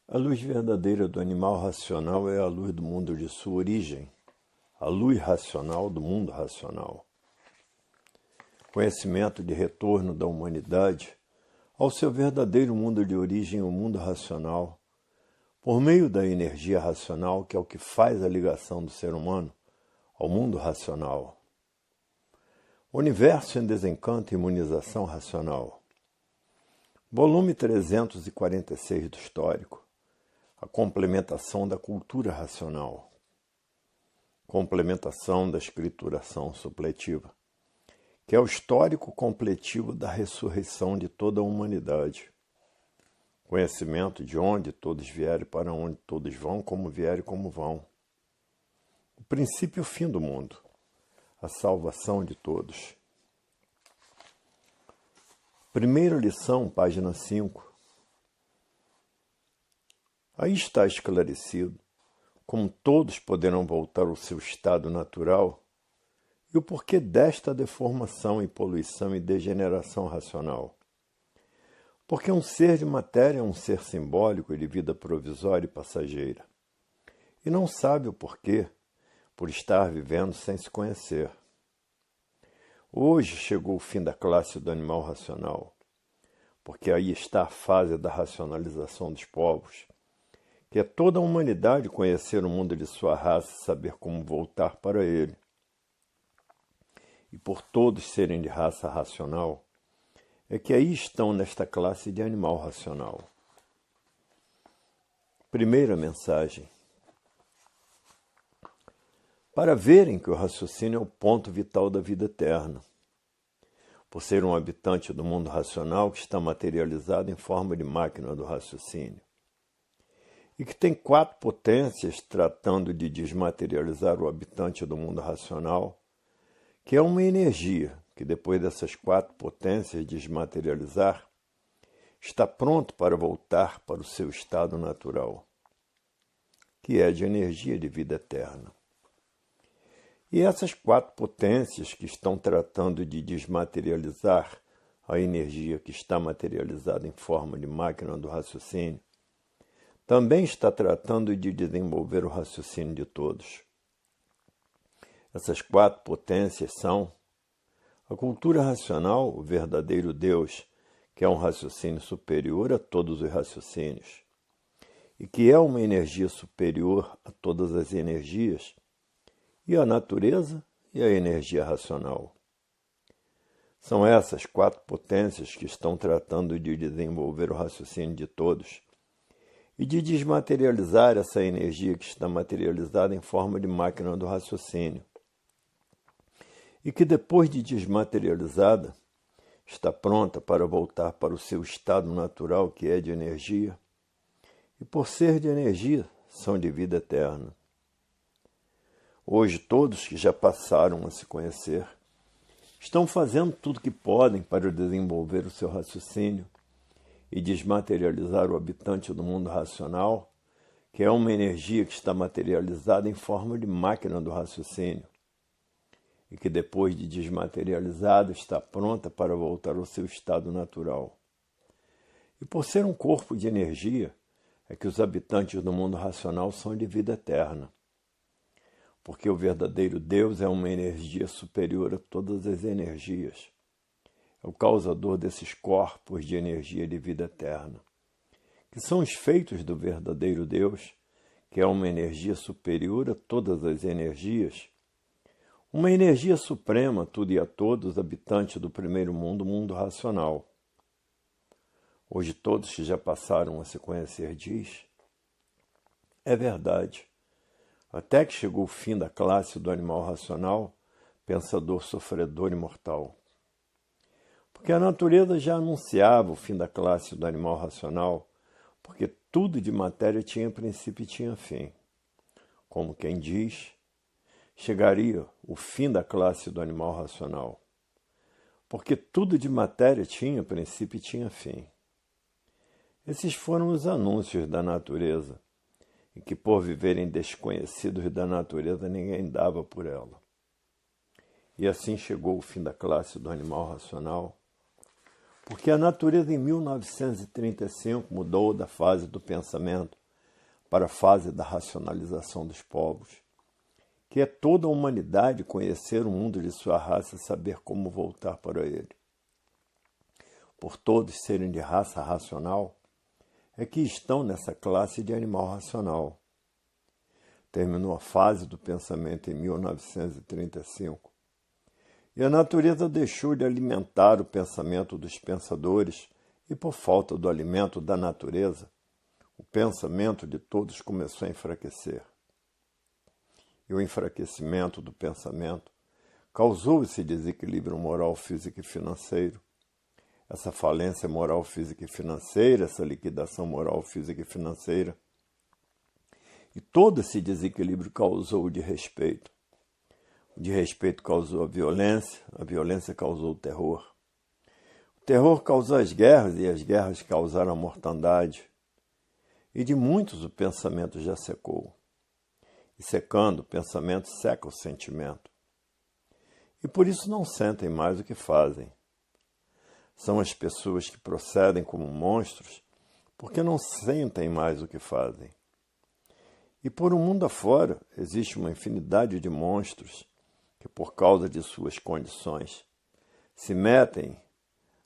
A luz verdadeira do animal racional é a luz do mundo de sua origem, a luz racional do mundo racional. Conhecimento de retorno da humanidade ao seu verdadeiro mundo de origem, o mundo racional, por meio da energia racional, que é o que faz a ligação do ser humano ao mundo racional. Universo em desencanto e imunização racional. Volume 346 do Histórico. A complementação da cultura racional. Complementação da escrituração supletiva, que é o histórico completivo da ressurreição de toda a humanidade. Conhecimento de onde todos vierem, para onde todos vão, como vierem e como vão. O princípio e o fim do mundo. A salvação de todos. Primeira lição, página 5. Aí está esclarecido como todos poderão voltar ao seu estado natural e o porquê desta deformação e poluição e degeneração racional. Porque um ser de matéria é um ser simbólico e de vida provisória e passageira, e não sabe o porquê, por estar vivendo sem se conhecer. Hoje chegou o fim da classe do animal racional, porque aí está a fase da racionalização dos povos, que é toda a humanidade conhecer o mundo de sua raça e saber como voltar para ele. E por todos serem de raça racional, é que aí estão nesta classe de animal racional. Primeira mensagem. Para verem que o raciocínio é o ponto vital da vida eterna, por ser um habitante do mundo racional que está materializado em forma de máquina do raciocínio, e que tem 4 potências tratando de desmaterializar o habitante do mundo racional, que é uma energia que, depois dessas 4 potências desmaterializar, está pronto para voltar para o seu estado natural, que é de energia de vida eterna. E essas 4 potências que estão tratando de desmaterializar a energia que está materializada em forma de máquina do raciocínio, também está tratando de desenvolver o raciocínio de todos. Essas 4 potências são a cultura racional, o verdadeiro Deus, que é um raciocínio superior a todos os raciocínios, e que é uma energia superior a todas as energias, e a natureza e a energia racional. São essas 4 potências que estão tratando de desenvolver o raciocínio de todos, e de desmaterializar essa energia que está materializada em forma de máquina do raciocínio, e que depois de desmaterializada, está pronta para voltar para o seu estado natural, que é de energia, e por ser de energia, são de vida eterna. Hoje, todos que já passaram a se conhecer, estão fazendo tudo o que podem para desenvolver o seu raciocínio, e desmaterializar o habitante do mundo racional, que é uma energia que está materializada em forma de máquina do raciocínio, e que depois de desmaterializada está pronta para voltar ao seu estado natural. E por ser um corpo de energia, é que os habitantes do mundo racional são de vida eterna, porque o verdadeiro Deus é uma energia superior a todas as energias. É o causador desses corpos de energia de vida eterna, que são os feitos do verdadeiro Deus, que é uma energia superior a todas as energias, uma energia suprema a tudo e a todos, habitante do primeiro mundo, o mundo racional. Hoje todos que já passaram a se conhecer diz, é verdade, até que chegou o fim da classe do animal racional, pensador, sofredor e mortal. Porque a natureza já anunciava o fim da classe do animal racional, porque tudo de matéria tinha princípio e tinha fim. Como quem diz, chegaria o fim da classe do animal racional, porque tudo de matéria tinha princípio e tinha fim. Esses foram os anúncios da natureza, e que por viverem desconhecidos da natureza ninguém dava por ela. E assim chegou o fim da classe do animal racional, Porque a natureza em 1935 mudou da fase do pensamento para a fase da racionalização dos povos, que é toda a humanidade conhecer o mundo de sua raça e saber como voltar para ele. Por todos serem de raça racional, é que estão nessa classe de animal racional. Terminou a fase do pensamento em 1935, e a natureza deixou de alimentar o pensamento dos pensadores, e por falta do alimento da natureza, o pensamento de todos começou a enfraquecer. E o enfraquecimento do pensamento causou esse desequilíbrio moral, físico e financeiro, essa falência moral, física e financeira, essa liquidação moral, física e financeira. E todo esse desequilíbrio causou o desrespeito. O desrespeito causou a violência causou o terror. O terror causou as guerras e as guerras causaram a mortandade. E de muitos o pensamento já secou. E secando, o pensamento seca o sentimento. E por isso não sentem mais o que fazem. São as pessoas que procedem como monstros porque não sentem mais o que fazem. E por o mundo afora existe uma infinidade de monstros que, por causa de suas condições, se metem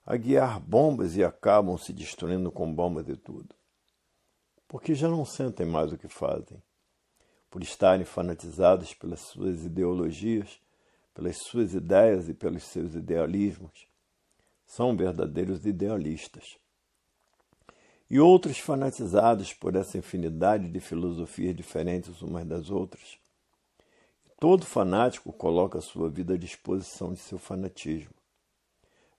a guiar bombas e acabam se destruindo com bombas e tudo. Porque já não sentem mais o que fazem, por estarem fanatizados pelas suas ideologias, pelas suas ideias e pelos seus idealismos. São verdadeiros idealistas. E outros fanatizados por essa infinidade de filosofias diferentes umas das outras. Todo fanático coloca a sua vida à disposição de seu fanatismo.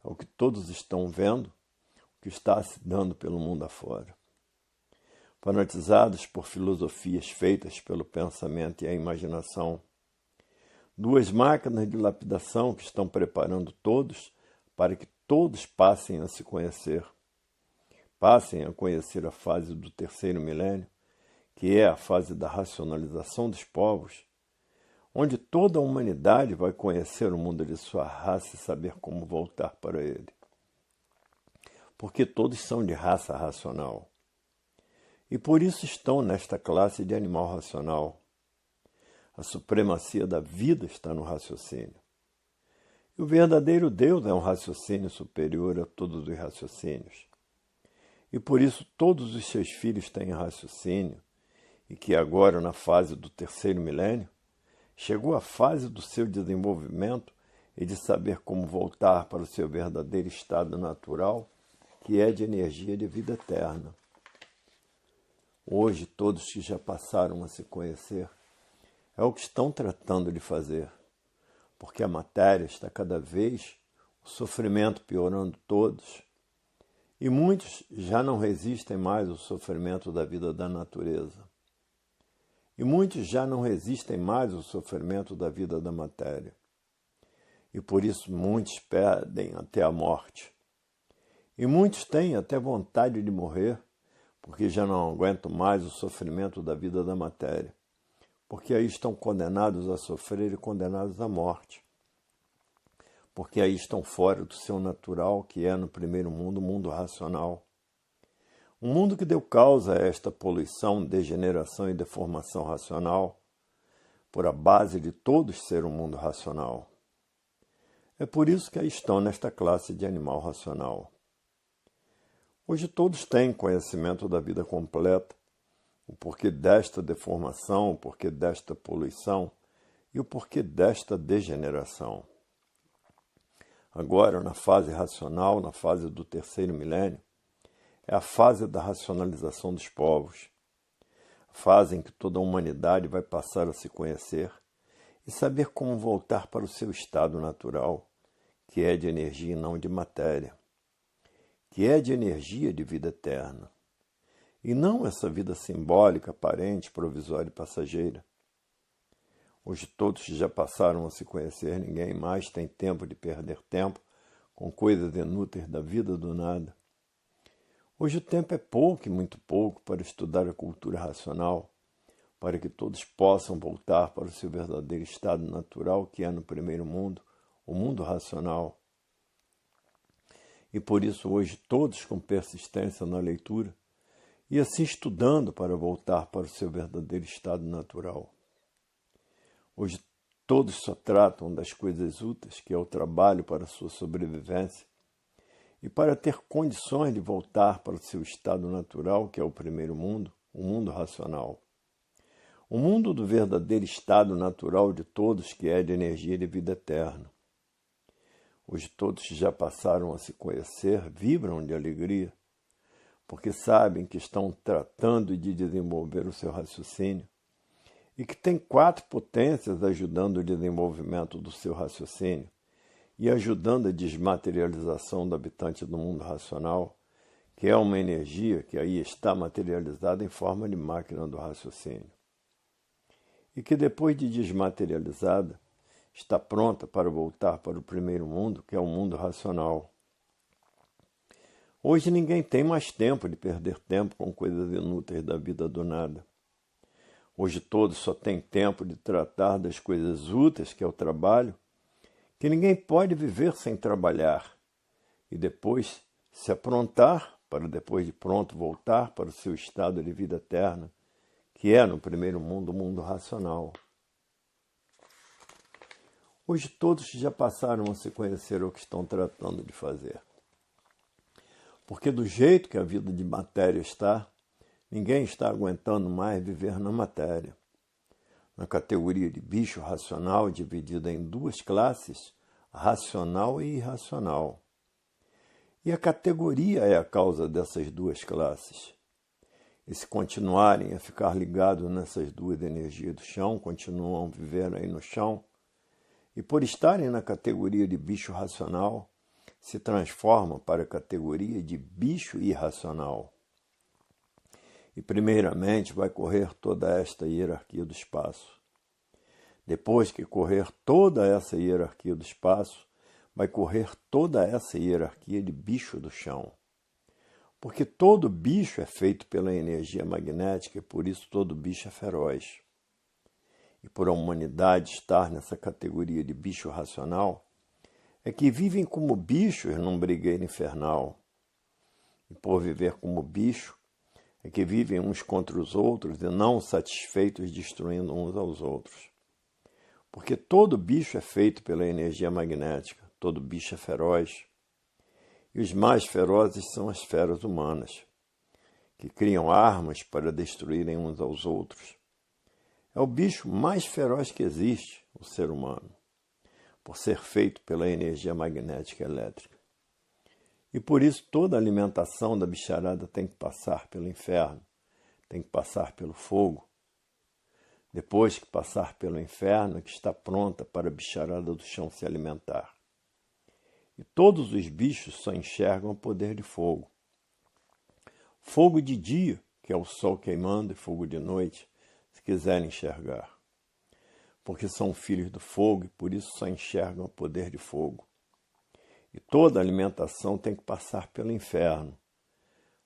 É o que todos estão vendo, o que está se dando pelo mundo afora. Fanatizados por filosofias feitas pelo pensamento e a imaginação. Duas máquinas de lapidação que estão preparando todos para que todos passem a se conhecer. Passem a conhecer a fase do terceiro milênio, que é a fase da racionalização dos povos, onde toda a humanidade vai conhecer o mundo de sua raça e saber como voltar para ele. Porque todos são de raça racional. E por isso estão nesta classe de animal racional. A supremacia da vida está no raciocínio. E o verdadeiro Deus é um raciocínio superior a todos os raciocínios. E por isso todos os seus filhos têm raciocínio, e que agora, na fase do terceiro milênio, chegou a fase do seu desenvolvimento e de saber como voltar para o seu verdadeiro estado natural, que é de energia de vida eterna. Hoje, todos que já passaram a se conhecer, é o que estão tratando de fazer, porque a matéria está cada vez, o sofrimento piorando todos, e muitos já não resistem mais ao sofrimento da vida da natureza. E muitos já não resistem mais ao sofrimento da vida da matéria. E por isso muitos pedem até a morte. E muitos têm até vontade de morrer, porque já não aguentam mais o sofrimento da vida da matéria. Porque aí estão condenados a sofrer e condenados à morte. Porque aí estão fora do seu natural, que é no primeiro mundo, o mundo racional. Um mundo que deu causa a esta poluição, degeneração e deformação racional, por a base de todos ser um mundo racional. É por isso que aí estão nesta classe de animal racional. Hoje todos têm conhecimento da vida completa, o porquê desta deformação, o porquê desta poluição e o porquê desta degeneração. Agora, na fase racional, na fase do terceiro milênio, é a fase da racionalização dos povos, a fase em que toda a humanidade vai passar a se conhecer e saber como voltar para o seu estado natural, que é de energia e não de matéria, que é de energia de vida eterna, e não essa vida simbólica, aparente, provisória e passageira. Hoje todos que já passaram a se conhecer, ninguém mais tem tempo de perder tempo com coisas inúteis da vida do nada. Hoje o tempo é pouco e muito pouco para estudar a cultura racional, para que todos possam voltar para o seu verdadeiro estado natural, que é no primeiro mundo, o mundo racional. e por isso hoje todos com persistência na leitura, e assim estudando para voltar para o seu verdadeiro estado natural. Hoje todos só tratam das coisas úteis, que é o trabalho para a sua sobrevivência, e para ter condições de voltar para o seu estado natural, que é o primeiro mundo, o mundo racional. O mundo do verdadeiro estado natural de todos, que é de energia e de vida eterna. Hoje todos que já passaram a se conhecer vibram de alegria, porque sabem que estão tratando de desenvolver o seu raciocínio e que tem 4 potências ajudando o desenvolvimento do seu raciocínio e ajudando a desmaterialização do habitante do mundo racional, que é uma energia que aí está materializada em forma de máquina do raciocínio. E que depois de desmaterializada, está pronta para voltar para o primeiro mundo, que é o mundo racional. Hoje ninguém tem mais tempo de perder tempo com coisas inúteis da vida do nada. Hoje todos só têm tempo de tratar das coisas úteis, que é o trabalho, que ninguém pode viver sem trabalhar, e depois se aprontar para depois de pronto voltar para o seu estado de vida eterna, que é no primeiro mundo o mundo racional. Hoje todos já passaram a se conhecer o que estão tratando de fazer. Porque do jeito que a vida de matéria está, ninguém está aguentando mais viver na matéria. Na categoria de bicho racional, dividida em 2 classes, racional e irracional. E a categoria é a causa dessas 2 classes. E se continuarem a ficar ligados nessas 2 energias do chão, continuam a viver aí no chão, e por estarem na categoria de bicho racional, se transformam para a categoria de bicho irracional. E primeiramente vai correr toda esta hierarquia do espaço. Depois que correr toda essa hierarquia do espaço, vai correr toda essa hierarquia de bicho do chão. Porque todo bicho é feito pela energia magnética e por isso todo bicho é feroz. E por a humanidade estar nessa categoria de bicho racional, é que vivem como bichos num brigueiro infernal. E por viver como bicho, é que vivem uns contra os outros e não satisfeitos destruindo uns aos outros. Porque todo bicho é feito pela energia magnética, todo bicho é feroz. E os mais ferozes são as feras humanas, que criam armas para destruírem uns aos outros. É o bicho mais feroz que existe, o ser humano, por ser feito pela energia magnética elétrica. E por isso toda a alimentação da bicharada tem que passar pelo inferno, tem que passar pelo fogo. Depois que passar pelo inferno, é que está pronta para a bicharada do chão se alimentar. E todos os bichos só enxergam o poder de fogo. Fogo de dia, que é o sol queimando, e fogo de noite, se quiserem enxergar. Porque são filhos do fogo e por isso só enxergam o poder de fogo. E toda alimentação tem que passar pelo inferno.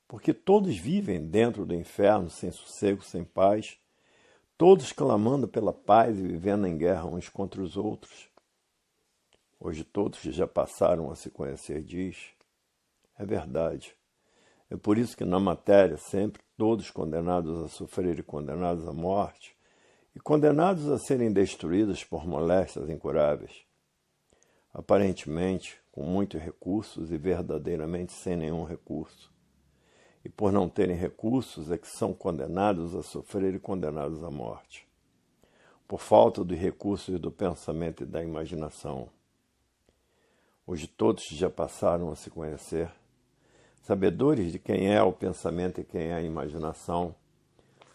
Porque todos vivem dentro do inferno, sem sossego, sem paz, todos clamando pela paz e vivendo em guerra uns contra os outros. Hoje todos que já passaram a se conhecer diz, é verdade. É por isso que na matéria sempre todos condenados a sofrer e condenados à morte, e condenados a serem destruídos por moléstias incuráveis. Aparentemente, com muitos recursos e verdadeiramente sem nenhum recurso. E por não terem recursos é que são condenados a sofrer e condenados à morte. Por falta dos recursos do pensamento e da imaginação. Hoje todos já passaram a se conhecer, sabedores de quem é o pensamento e quem é a imaginação.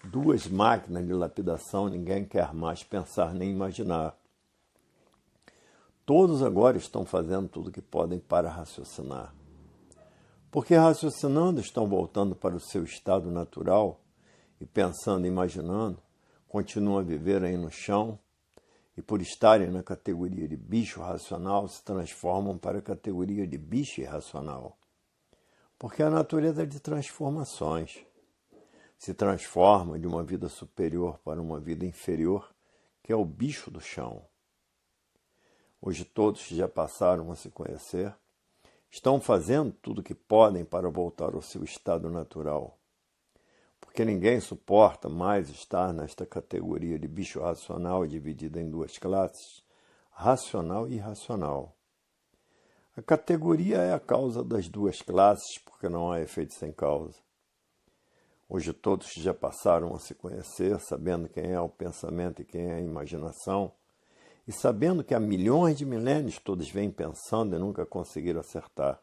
2 máquinas de lapidação ninguém quer mais pensar nem imaginar. Todos agora estão fazendo tudo o que podem para raciocinar. Porque raciocinando estão voltando para o seu estado natural e pensando e imaginando, continuam a viver aí no chão e por estarem na categoria de bicho racional se transformam para a categoria de bicho irracional. Porque a natureza é de transformações. Se transforma de uma vida superior para uma vida inferior, que é o bicho do chão. Hoje todos já passaram a se conhecer, estão fazendo tudo o que podem para voltar ao seu estado natural. Porque ninguém suporta mais estar nesta categoria de bicho racional dividida em duas classes, racional e irracional. A categoria é a causa das duas classes, porque não há efeito sem causa. Hoje todos já passaram a se conhecer, sabendo quem é o pensamento e quem é a imaginação, e sabendo que há milhões de milênios todos vêm pensando e nunca conseguiram acertar.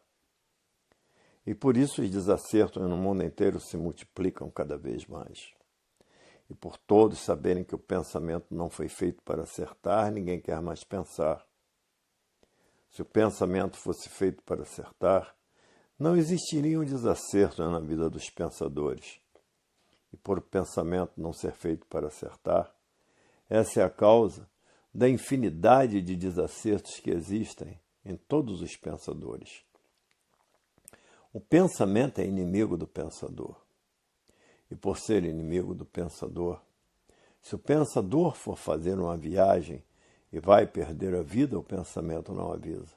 E por isso os desacertos no mundo inteiro se multiplicam cada vez mais. E por todos saberem que o pensamento não foi feito para acertar, ninguém quer mais pensar. Se o pensamento fosse feito para acertar, não existiriam desacertos na vida dos pensadores. E por o pensamento não ser feito para acertar, essa é a causa da infinidade de desacertos que existem em todos os pensadores. O pensamento é inimigo do pensador. E por ser inimigo do pensador, se o pensador for fazer uma viagem e vai perder a vida, o pensamento não avisa.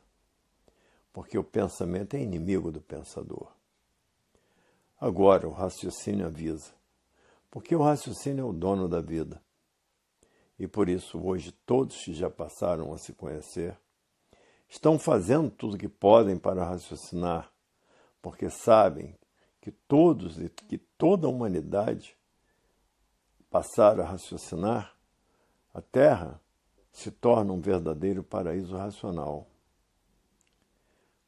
Porque o pensamento é inimigo do pensador. Agora, o raciocínio avisa. Porque o raciocínio é o dono da vida. E por isso, hoje, todos que já passaram a se conhecer estão fazendo tudo o que podem para raciocinar, porque sabem que todos e que toda a humanidade passar a raciocinar, a Terra se torna um verdadeiro paraíso racional.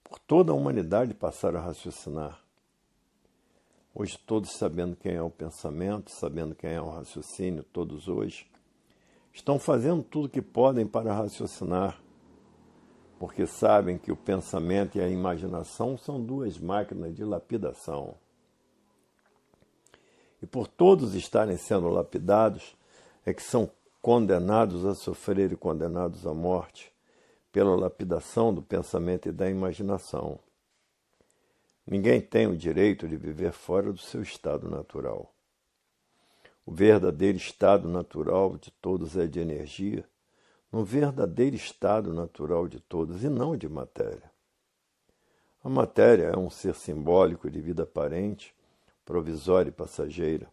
Por toda a humanidade passar a raciocinar. Hoje todos sabendo quem é o pensamento, sabendo quem é o raciocínio, todos hoje, estão fazendo tudo o que podem para raciocinar, porque sabem que o pensamento e a imaginação são duas máquinas de lapidação. E por todos estarem sendo lapidados, é que são condenados a sofrer e condenados à morte pela lapidação do pensamento e da imaginação. Ninguém tem o direito de viver fora do seu estado natural. O verdadeiro estado natural de todos é de energia, no verdadeiro estado natural de todos e não de matéria. A matéria é um ser simbólico de vida aparente, provisória e passageira.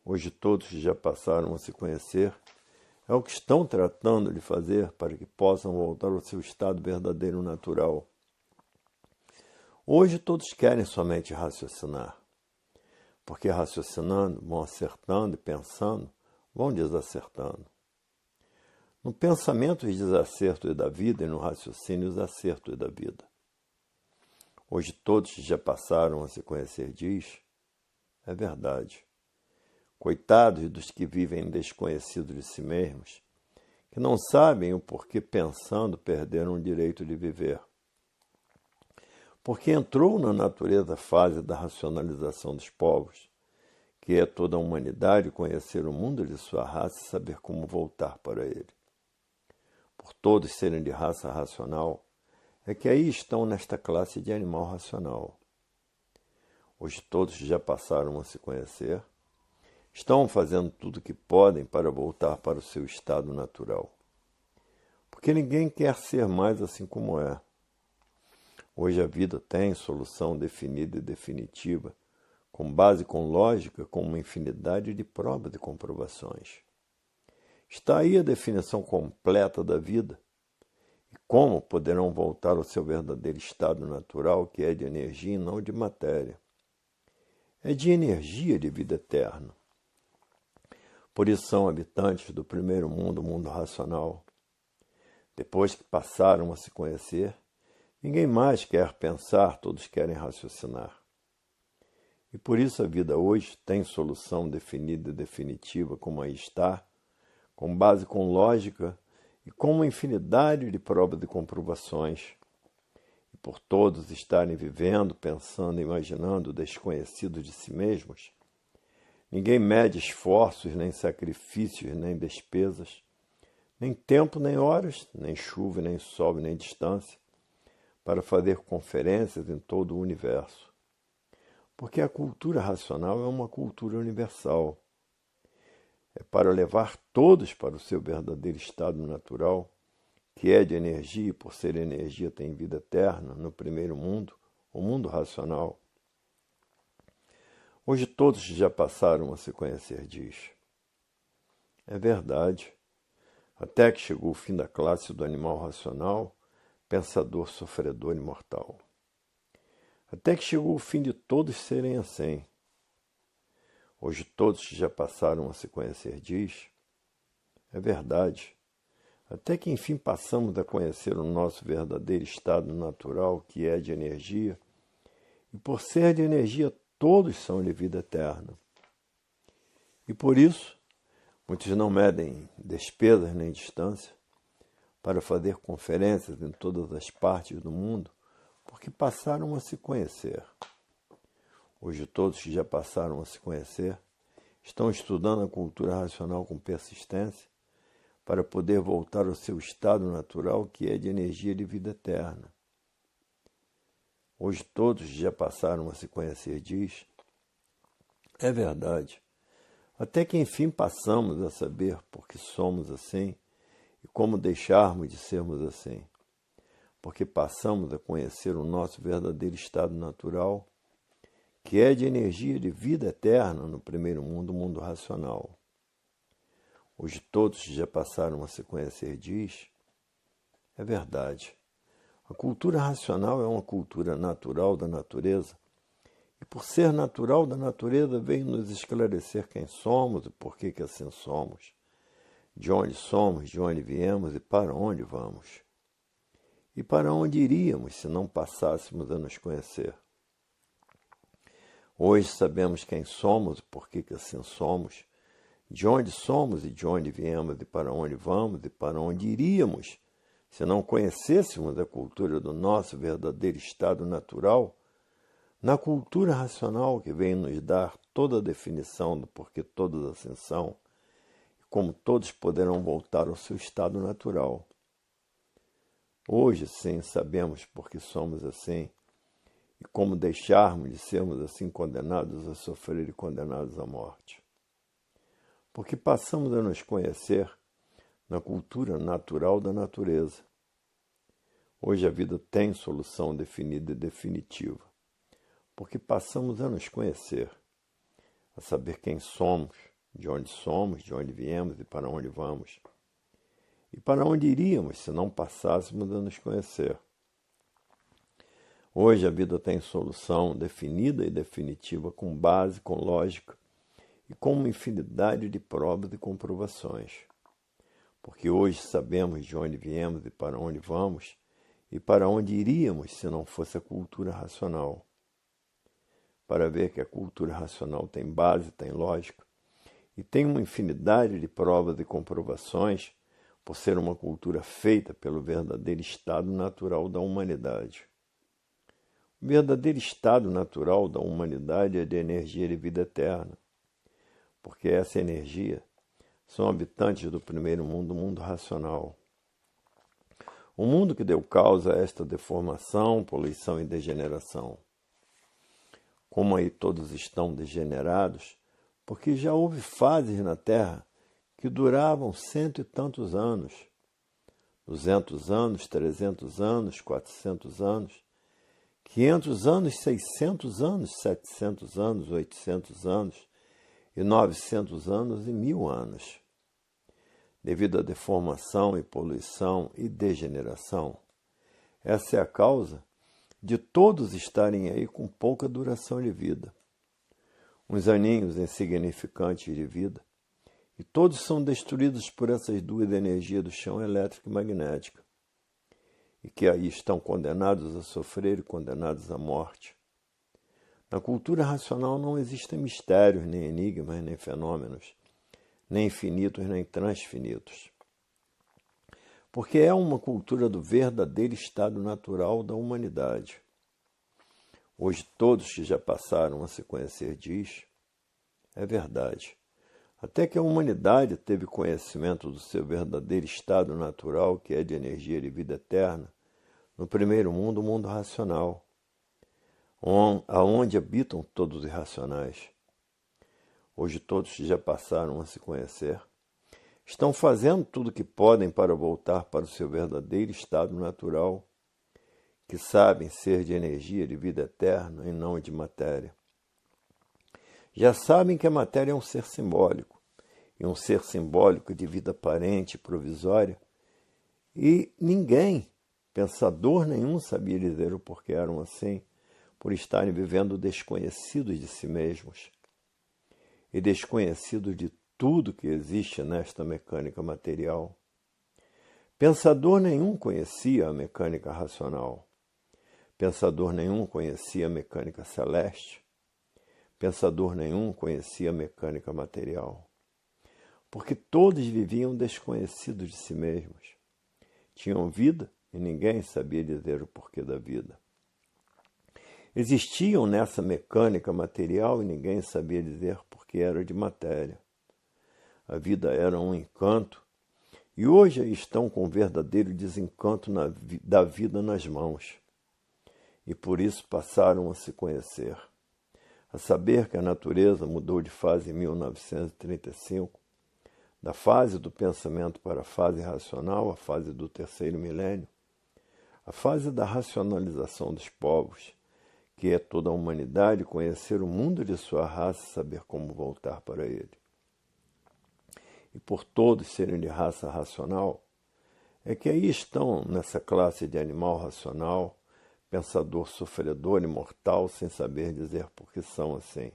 Hoje todos que já passaram a se conhecer é o que estão tratando de fazer para que possam voltar ao seu estado verdadeiro natural. Hoje todos querem somente raciocinar, porque raciocinando vão acertando e pensando vão desacertando. No pensamento os desacertos é da vida e no raciocínio os acertos é da vida. Hoje todos que já passaram a se conhecer diz, é verdade. Coitados dos que vivem desconhecidos de si mesmos, que não sabem o porquê pensando perderam o direito de viver. Porque entrou na natureza a fase da racionalização dos povos, que é toda a humanidade conhecer o mundo de sua raça e saber como voltar para ele. Por todos serem de raça racional, é que aí estão nesta classe de animal racional. Hoje todos já passaram a se conhecer, estão fazendo tudo o que podem para voltar para o seu estado natural. Porque ninguém quer ser mais assim como é. Hoje a vida tem solução definida e definitiva, com base com lógica, com uma infinidade de provas e comprovações. Está aí a definição completa da vida. E como poderão voltar ao seu verdadeiro estado natural, que é de energia e não de matéria? É de energia de vida eterna. Por isso são habitantes do primeiro mundo, o mundo racional. Depois que passaram a se conhecer, ninguém mais quer pensar, todos querem raciocinar. E por isso a vida hoje tem solução definida e definitiva, como aí está, com base com lógica e com uma infinidade de provas e comprovações. E por todos estarem vivendo, pensando, imaginando desconhecidos de si mesmos, ninguém mede esforços, nem sacrifícios, nem despesas, nem tempo, nem horas, nem chuva, nem sol, nem distância, para fazer conferências em todo o universo. Porque a cultura racional é uma cultura universal. É para levar todos para o seu verdadeiro estado natural que é de energia e por ser energia tem vida eterna no primeiro mundo, o mundo racional. Hoje todos já passaram a se conhecer diz. É verdade. Até que chegou o fim da classe do animal racional, pensador, sofredor e mortal. Até que chegou o fim de todos serem assim. Hoje todos já passaram a se conhecer diz. É verdade. Até que enfim passamos a conhecer o nosso verdadeiro estado natural, que é de energia, e por ser de energia todos são de vida eterna. E por isso, muitos não medem despesas nem distância para fazer conferências em todas as partes do mundo, porque passaram a se conhecer. Hoje todos que já passaram a se conhecer estão estudando a cultura racional com persistência para poder voltar ao seu estado natural, que é de energia de vida eterna. Hoje todos já passaram a se conhecer diz. É verdade. Até que enfim passamos a saber por que somos assim e como deixarmos de sermos assim. Porque passamos a conhecer o nosso verdadeiro estado natural, que é de energia de vida eterna no primeiro mundo, o mundo racional. Hoje todos já passaram a se conhecer diz. É verdade. A cultura racional é uma cultura natural da natureza, e por ser natural da natureza veio nos esclarecer quem somos e por que assim somos, de onde viemos e para onde vamos. E para onde iríamos se não passássemos a nos conhecer. Hoje sabemos quem somos e por que assim somos, de onde somos e de onde viemos e para onde vamos e para onde iríamos, se não conhecêssemos a cultura do nosso verdadeiro estado natural, na cultura racional que vem nos dar toda a definição do porquê todos assim são, e como todos poderão voltar ao seu estado natural. Hoje, sim, sabemos por que somos assim, e como deixarmos de sermos assim condenados a sofrer e condenados à morte. Porque passamos a nos conhecer na cultura natural da natureza. Hoje a vida tem solução definida e definitiva, porque passamos a nos conhecer, a saber quem somos, de onde viemos e para onde vamos, e para onde iríamos se não passássemos a nos conhecer. Hoje a vida tem solução definida e definitiva com base, com lógica e com uma infinidade de provas e comprovações. Porque hoje sabemos de onde viemos e para onde vamos e para onde iríamos se não fosse a cultura racional. Para ver que a cultura racional tem base, tem lógica e tem uma infinidade de provas e comprovações por ser uma cultura feita pelo verdadeiro estado natural da humanidade. O verdadeiro estado natural da humanidade é de energia de vida eterna, porque essa energia são habitantes do primeiro mundo, o mundo racional. O mundo que deu causa a esta deformação, poluição e degeneração. Como aí todos estão degenerados, porque já houve fases na Terra que duravam 100 e tantos anos, 200 anos, 300 anos, 400 anos, 500 anos, 600 anos, 700 anos, 800 anos, e 900 anos e 1000 anos. Devido à deformação e poluição e degeneração. Essa é a causa de todos estarem aí com pouca duração de vida. Uns aninhos insignificantes de vida, e todos são destruídos por essas duas energias do chão elétrico e magnética, e que aí estão condenados a sofrer e condenados à morte. Na cultura racional não existem mistérios, nem enigmas, nem fenômenos, nem infinitos, nem transfinitos. Porque é uma cultura do verdadeiro estado natural da humanidade. Hoje todos que já passaram a se conhecer diz, é verdade. Até que a humanidade teve conhecimento do seu verdadeiro estado natural, que é de energia de vida eterna, no primeiro mundo, o mundo racional, aonde habitam todos os irracionais. Hoje todos que já passaram a se conhecer, Estão fazendo tudo o que podem para voltar para o seu verdadeiro estado natural, que sabem ser de energia de vida eterna e não de matéria. Já sabem que a matéria é um ser simbólico, e um ser simbólico de vida aparente e provisória, e ninguém, pensador nenhum, sabia dizer o porquê eram assim, por estarem vivendo desconhecidos de si mesmos e desconhecidos de tudo que existe nesta mecânica material. Pensador nenhum conhecia a mecânica racional. Pensador nenhum conhecia a mecânica celeste. Pensador nenhum conhecia a mecânica material. Porque todos viviam desconhecidos de si mesmos. Tinham vida e ninguém sabia dizer o porquê da vida. Existiam nessa mecânica material e ninguém sabia dizer porque era de matéria. A vida era um encanto e hoje estão com o verdadeiro desencanto da vida nas mãos. E por isso passaram a se conhecer. A saber que a natureza mudou de fase em 1935, da fase do pensamento para a fase racional, a fase do terceiro milênio, a fase da racionalização dos povos, que é toda a humanidade conhecer o mundo de sua raça e saber como voltar para ele. E por todos serem de raça racional, é que aí estão nessa classe de animal racional, pensador sofredor e mortal, sem saber dizer por que são assim.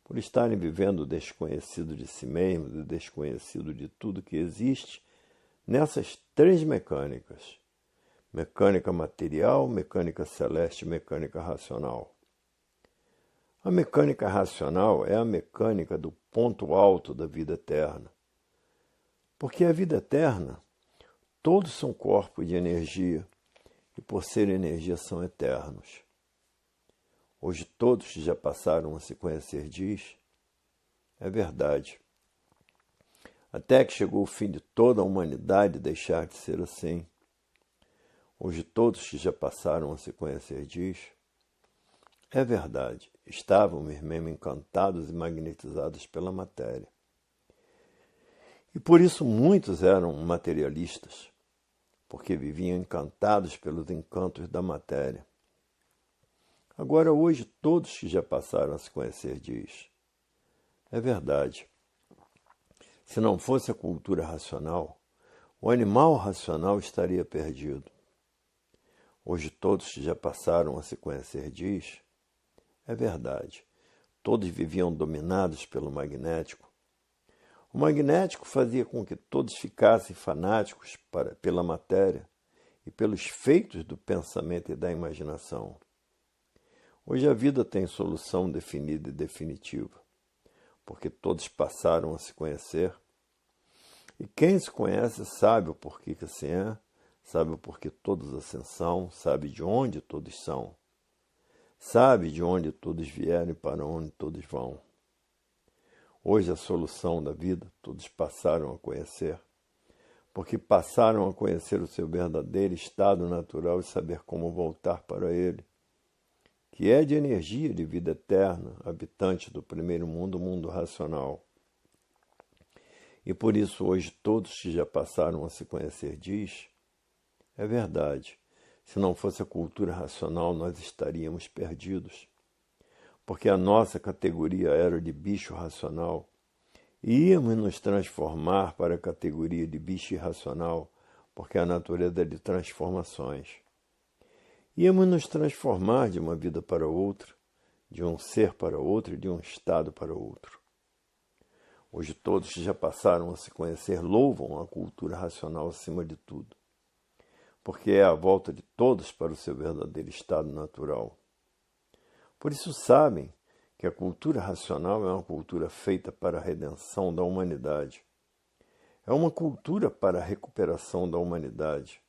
Por estarem vivendo desconhecido de si mesmos e desconhecido de tudo que existe nessas três mecânicas: mecânica material, mecânica celeste e mecânica racional. A mecânica racional é a mecânica do ponto alto da vida eterna. Porque a vida eterna, todos são corpos de energia e por ser energia são eternos. Hoje todos já passaram a se conhecer diz, é verdade. Até que chegou o fim de toda a humanidade deixar de ser assim. Hoje todos que já passaram a se conhecer diz, é verdade, estavam mesmo encantados e magnetizados pela matéria. E por isso muitos eram materialistas, porque viviam encantados pelos encantos da matéria. Agora hoje todos que já passaram a se conhecer diz, é verdade. Se não fosse a cultura racional, o animal racional estaria perdido. Hoje todos que já passaram a se conhecer diz, é verdade. Todos viviam dominados pelo magnético. O magnético fazia com que todos ficassem fanáticos pela matéria e pelos feitos do pensamento e da imaginação. Hoje a vida tem solução definida e definitiva, porque todos passaram a se conhecer. E quem se conhece sabe o porquê que assim é, sabe o porquê todos assim são, sabe de onde todos são, sabe de onde todos vieram e para onde todos vão. Hoje a solução da vida todos passaram a conhecer, porque passaram a conhecer o seu verdadeiro estado natural e saber como voltar para ele, que é de energia de vida eterna, habitante do primeiro mundo, o mundo racional. E por isso hoje todos que já passaram a se conhecer diz, é verdade, se não fosse a cultura racional nós estaríamos perdidos, porque a nossa categoria era de bicho racional, e íamos nos transformar para a categoria de bicho irracional, porque a natureza é de transformações. Íamos nos transformar de uma vida para outra, de um ser para outro e de um estado para outro. Hoje todos que já passaram a se conhecer louvam a cultura racional acima de tudo, porque é a volta de todos para o seu verdadeiro estado natural. Por isso sabem que a cultura racional é uma cultura feita para a redenção da humanidade. É uma cultura para a recuperação da humanidade.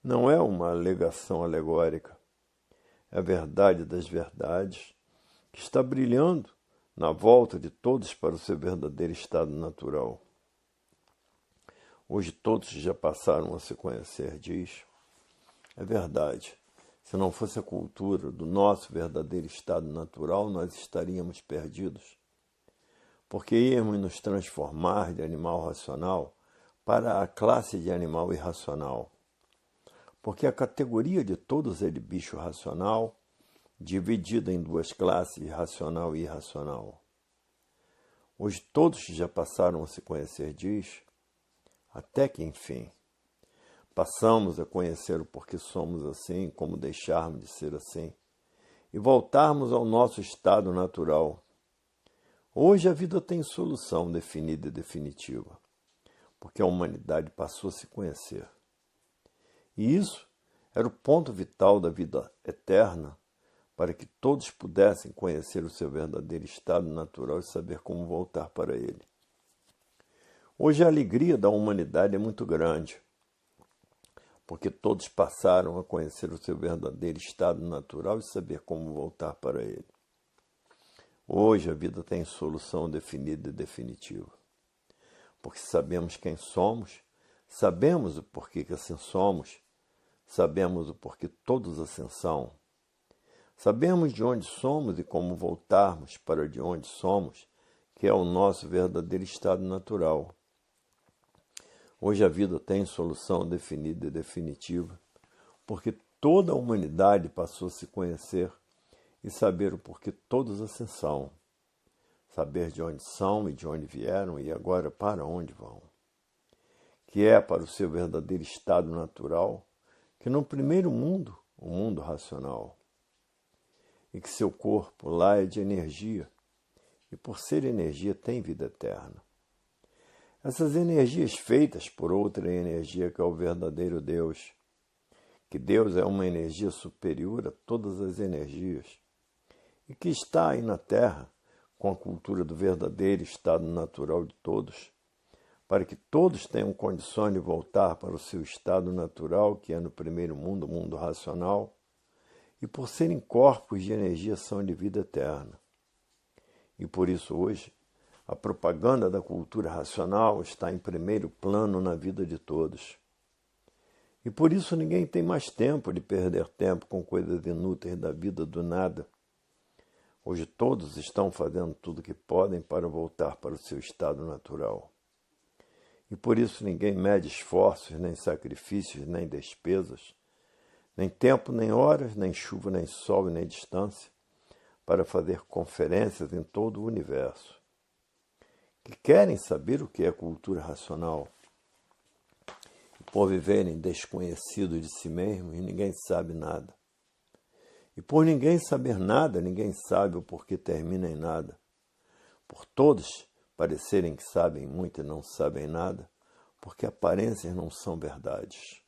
Não é uma alegação alegórica. É a verdade das verdades que está brilhando na volta de todos para o seu verdadeiro estado natural. Hoje todos já passaram a se conhecer, diz. É verdade. Se não fosse a cultura do nosso verdadeiro estado natural, nós estaríamos perdidos. porque íamos nos transformar de animal racional para a classe de animal irracional. Porque a categoria de todos é de bicho racional, dividida em duas classes, racional e irracional. Hoje todos já passaram a se conhecer, diz, até que enfim passamos a conhecer o porquê somos assim, como deixarmos de ser assim, e voltarmos ao nosso estado natural. Hoje a vida tem solução definida e definitiva, porque a humanidade passou a se conhecer. E isso era o ponto vital da vida eterna, para que todos pudessem conhecer o seu verdadeiro estado natural e saber como voltar para ele. Hoje a alegria da humanidade é muito grande, porque todos passaram a conhecer o seu verdadeiro estado natural e saber como voltar para ele. Hoje a vida tem solução definida e definitiva, porque sabemos quem somos, sabemos o porquê que assim somos, sabemos o porquê todos assim são, sabemos de onde somos e como voltarmos para de onde somos, que é o nosso verdadeiro estado natural. Hoje a vida tem solução definida e definitiva, porque toda a humanidade passou a se conhecer e saber o porquê todos assim são, saber de onde são e de onde vieram e agora para onde vão, que é para o seu verdadeiro estado natural, que no primeiro mundo, o mundo racional, e que seu corpo lá é de energia, e por ser energia tem vida eterna. Essas energias feitas por outra energia que é o verdadeiro Deus, que Deus é uma energia superior a todas as energias, e que está aí na Terra com a cultura do verdadeiro estado natural de todos, para que todos tenham condições de voltar para o seu estado natural, que é no primeiro mundo, o mundo racional, e por serem corpos de energia são de vida eterna. E por isso hoje, a propaganda da cultura racional está em primeiro plano na vida de todos. E por isso ninguém tem mais tempo de perder tempo com coisas inúteis da vida do nada. Hoje todos estão fazendo tudo o que podem para voltar para o seu estado natural. E por isso ninguém mede esforços, nem sacrifícios, nem despesas, nem tempo, nem horas, nem chuva, nem sol, nem distância, para fazer conferências em todo o universo. Que querem saber o que é cultura racional, e por viverem desconhecidos de si mesmos, ninguém sabe nada. E por ninguém saber nada, ninguém sabe o porquê termina em nada. Por todos parecerem que sabem muito e não sabem nada, porque aparências não são verdades.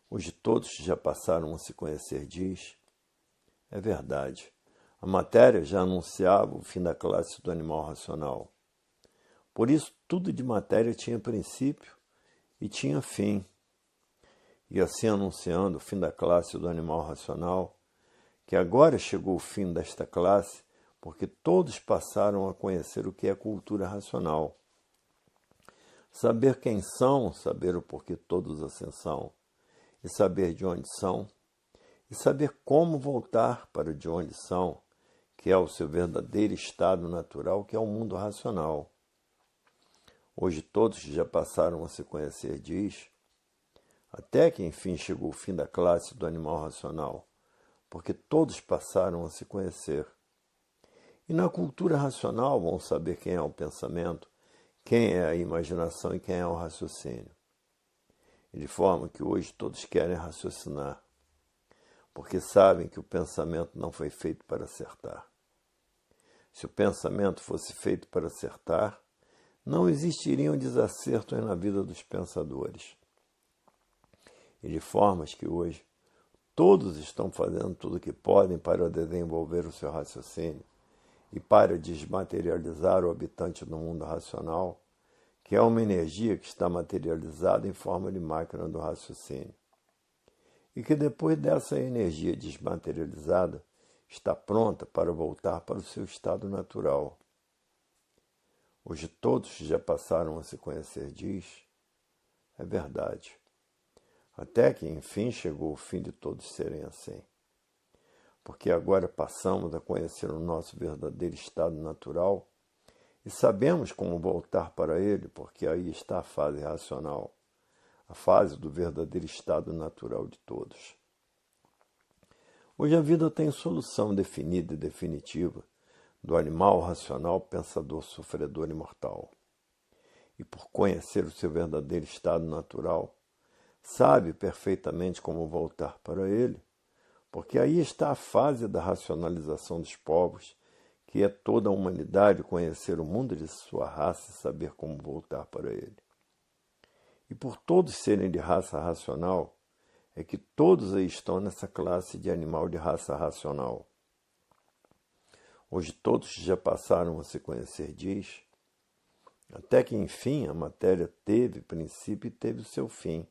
Hoje todos já passaram a se conhecer, diz. É verdade. A matéria já anunciava o fim da classe do animal racional. Por isso, tudo de matéria tinha princípio e tinha fim. E assim anunciando o fim da classe do animal racional, que agora chegou o fim desta classe, porque todos passaram a conhecer o que é cultura racional. Saber quem são, saber o porquê todos assim são, e saber de onde são, e saber como voltar para de onde são, que é o seu verdadeiro estado natural, que é o mundo racional. Hoje todos já passaram a se conhecer, diz, até que enfim chegou o fim da classe do animal racional, porque todos passaram a se conhecer. E na cultura racional vão saber quem é o pensamento, quem é a imaginação e quem é o raciocínio. E de forma que hoje todos querem raciocinar, porque sabem que o pensamento não foi feito para acertar. Se o pensamento fosse feito para acertar, não existiriam desacertos na vida dos pensadores. E de formas que hoje todos estão fazendo tudo o que podem para desenvolver o seu raciocínio e para desmaterializar o habitante do mundo racional, que é uma energia que está materializada em forma de máquina do raciocínio. E que depois dessa energia desmaterializada está pronta para voltar para o seu estado natural. Hoje todos já passaram a se conhecer, diz. É verdade. Até que, enfim, chegou o fim de todos serem assim. Porque agora passamos a conhecer o nosso verdadeiro estado natural E sabemos como voltar para ele, porque aí está a fase racional, a fase do verdadeiro estado natural de todos. Hoje a vida tem solução definida e definitiva do animal racional, pensador, sofredor e mortal. E por conhecer o seu verdadeiro estado natural, sabe perfeitamente como voltar para ele, porque aí está a fase da racionalização dos povos, que é toda a humanidade conhecer o mundo de sua raça e saber como voltar para ele. E por todos serem de raça racional, é que todos aí estão nessa classe de animal de raça racional. Hoje todos já passaram a se conhecer, diz, até que enfim a matéria teve princípio e teve o seu fim.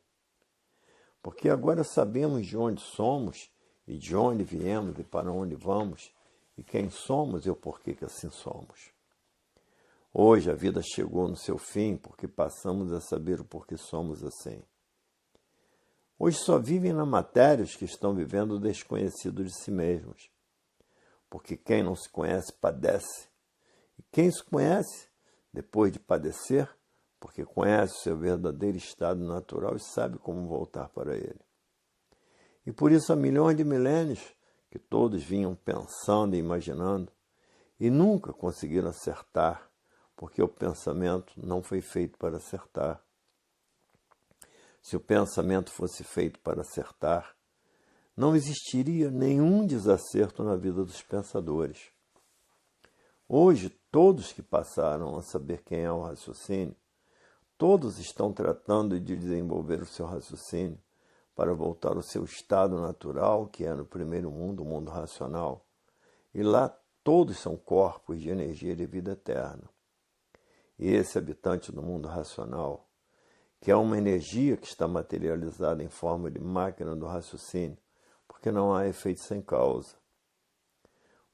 Porque agora sabemos de onde somos e de onde viemos e para onde vamos, e quem somos e o porquê que assim somos. Hoje a vida chegou no seu fim porque passamos a saber o porquê somos assim. Hoje só vivem na matéria os que estão vivendo o desconhecido de si mesmos. Porque quem não se conhece padece. E quem se conhece, depois de padecer, porque conhece o seu verdadeiro estado natural e sabe como voltar para ele. E por isso há milhões de milênios que todos vinham pensando e imaginando e nunca conseguiram acertar, porque o pensamento não foi feito para acertar. Se o pensamento fosse feito para acertar, não existiria nenhum desacerto na vida dos pensadores. Hoje, todos que passaram a saber quem é o raciocínio, todos estão tratando de desenvolver o seu raciocínio para voltar ao seu estado natural, que é no primeiro mundo, o mundo racional. E lá todos são corpos de energia de vida eterna. E esse habitante do mundo racional, que é uma energia que está materializada em forma de máquina do raciocínio, porque não há efeito sem causa.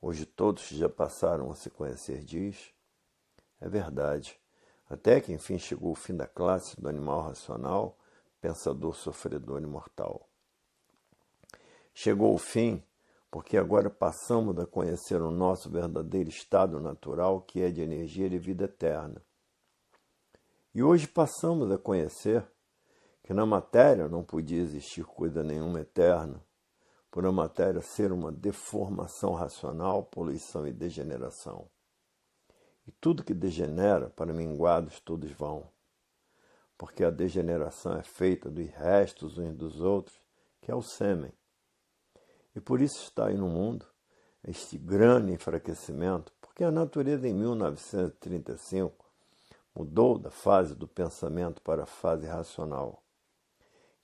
Hoje todos já passaram a se conhecer, diz. É verdade. Até que enfim chegou o fim da classe do animal racional, pensador, sofredor e mortal. Chegou o fim porque agora passamos a conhecer o nosso verdadeiro estado natural, que é de energia de vida eterna. E hoje passamos a conhecer que na matéria não podia existir coisa nenhuma eterna, por a matéria ser uma deformação racional, poluição e degeneração. E tudo que degenera, para minguados todos vão, porque a degeneração é feita dos restos uns dos outros, que é o sêmen. E por isso está aí no mundo este grande enfraquecimento, porque a natureza em 1935 mudou da fase do pensamento para a fase racional,